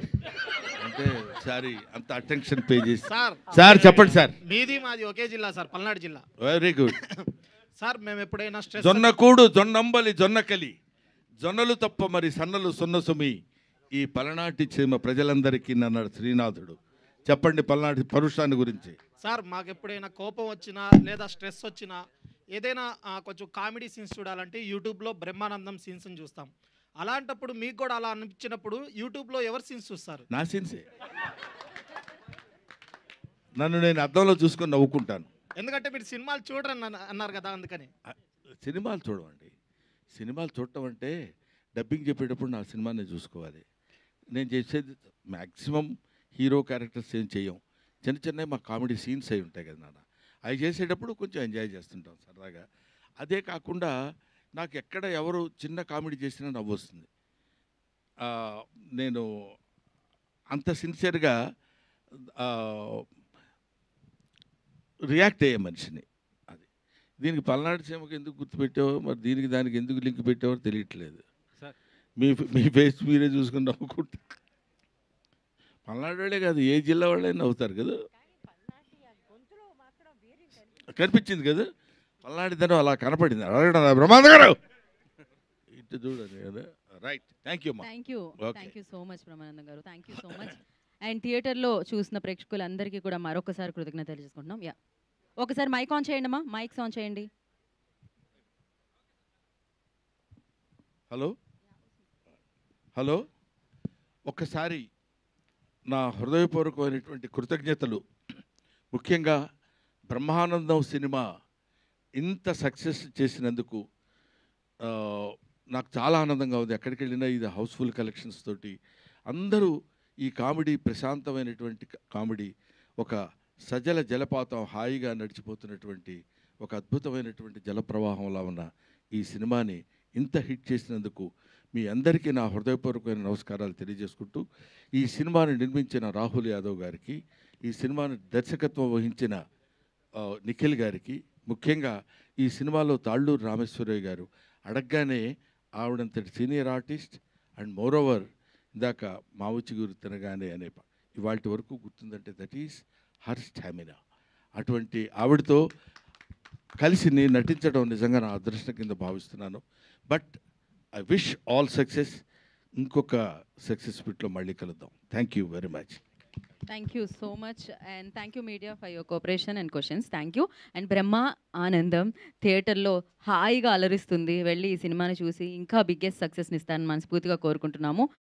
అంటే సారీ అంత అటెన్షన్ పే చేసి. సార్ చెప్పండి సార్. మీది మాది ఒకే జిల్లా సార్, పల్నాడు జిల్లా. Very good sir. మేము ఎప్పుడైనా స్ట్రెస్ జొన్నకూడు, జొన్నంబలి, జొన్నకలి, జొన్నలు తప్ప మరి సన్నలు సున్నసుమి ఈ పలనాటి చీమ ప్రజలందరికీ అన్నాడు శ్రీనాథుడు. చెప్పండి పల్నాటి పరుషాన్ని గురించి. సార్, మాకు ఎప్పుడైనా కోపం వచ్చినా లేదా స్ట్రెస్ వచ్చినా ఏదైనా కొంచెం కామెడీ సీన్స్ చూడాలంటే యూట్యూబ్లో బ్రహ్మానందం సీన్స్ని చూస్తాం. అలాంటప్పుడు మీకు కూడా అలా అనిపించినప్పుడు యూట్యూబ్లో ఎవరు సీన్స్ చూస్తారు? నా సీన్సే. నన్ను నేను అద్దంలో చూసుకొని నవ్వుకుంటాను. ఎందుకంటే మీరు సినిమాలు చూడరని అన్నారు కదా, అందుకని. సినిమాలు చూడమండి. సినిమాలు చూడటం అంటే డబ్బింగ్ చెప్పేటప్పుడు నా సినిమాని చూసుకోవాలి. నేను చేసేది మ్యాక్సిమం హీరో క్యారెక్టర్స్ ఏం చేయం. చిన్న మా కామెడీ సీన్స్ అయి ఉంటాయి కదా నాన్న, అవి చేసేటప్పుడు కొంచెం ఎంజాయ్ చేస్తుంటాం సరదాగా. అదే కాకుండా నాకు ఎక్కడ ఎవరు చిన్న కామెడీ చేసినా నవ్వు వస్తుంది. నేను అంత సిన్సియర్గా రియాక్ట్ అయ్యే మనిషిని. అది దీనికి పల్నాడు సీమకు ఎందుకు గుర్తుపెట్టావో మరి దీనికి దానికి ఎందుకు లింక్ పెట్టావో తెలియట్లేదు. మీ ఫేస్ మీరే చూసుకుని నవ్వుకుంటా. పల్నాడు వాళ్ళే కాదు, ఏ జిల్లా వాళ్ళైనా నవ్వుతారు కదా. కనిపించింది కదా పల్నాడు ధనం అలా కనపడింది. అడగడం బ్రహ్మానంద గారు ఇటు చూడండి కదా. Right, thank you. Thank you so much Brahmanandam గారు. Thank you so much. And థియేటర్లో చూసిన ప్రేక్షకులందరికీ కూడా మరొకసారి కృతజ్ఞత తెలుసుకుంటున్నాం. యా, ఒకసారి మైక్ ఆన్ చేయండి అమ్మా, మైక్స్ ఆన్ చేయండి. హలో, ఒక్కసారి నా హృదయపూర్వకమైనటువంటి కృతజ్ఞతలు ముఖ్యంగా బ్రహ్మానందం సినిమా ఇంత సక్సెస్ చేసినందుకు నాకు చాలా ఆనందంగా ఉంది. ఎక్కడికి వెళ్ళినా ఇది హౌస్ఫుల్ కలెక్షన్స్ తోటి అందరూ ఈ కామెడీ ప్రశాంతమైనటువంటి కామెడీ, ఒక సజల జలపాతం హాయిగా నడిచిపోతున్నటువంటి ఒక అద్భుతమైనటువంటి జలప్రవాహంలా ఉన్న ఈ సినిమాని ఇంత హిట్ చేసినందుకు మీ అందరికీ నా హృదయపూర్వకమైన నమస్కారాలు తెలియజేసుకుంటూ, ఈ సినిమాని నిర్మించిన రాహుల్ యాదవ్ గారికి, ఈ సినిమాని దర్శకత్వం వహించిన నిఖిల్ గారికి, ముఖ్యంగా ఈ సినిమాలో తాళ్ళూరు రామేశ్వరయ్య గారు అడగగానే ఆవిడంతటి సీనియర్ ఆర్టిస్ట్ అండ్ మోరోవర్ ఇందాక మావుచిగురు తినగానే అనే ఇవాళ వరకు గుర్తుందంటే దట్ ఈస్ హర్ స్టామినా. అటువంటి ఆవిడతో కలిసి నేను నటించడం నిజంగా నా అదృష్టం కింద భావిస్తున్నాను. But I wish all success. ఇంకొక సక్సెస్ బిట్లో మళ్ళీ కలుద్దాం. Thank you very much. Thank you so much and thank you media for your cooperation and questions. Thank you. And Brahmanandam థియేటర్లో హాయిగా అలరిస్తుంది. వెళ్ళి ఈ సినిమాని చూసి ఇంకా బిగ్గెస్ట్ సక్సెస్ని ఇస్తానని మనస్ఫూర్తిగా కోరుకుంటున్నాము.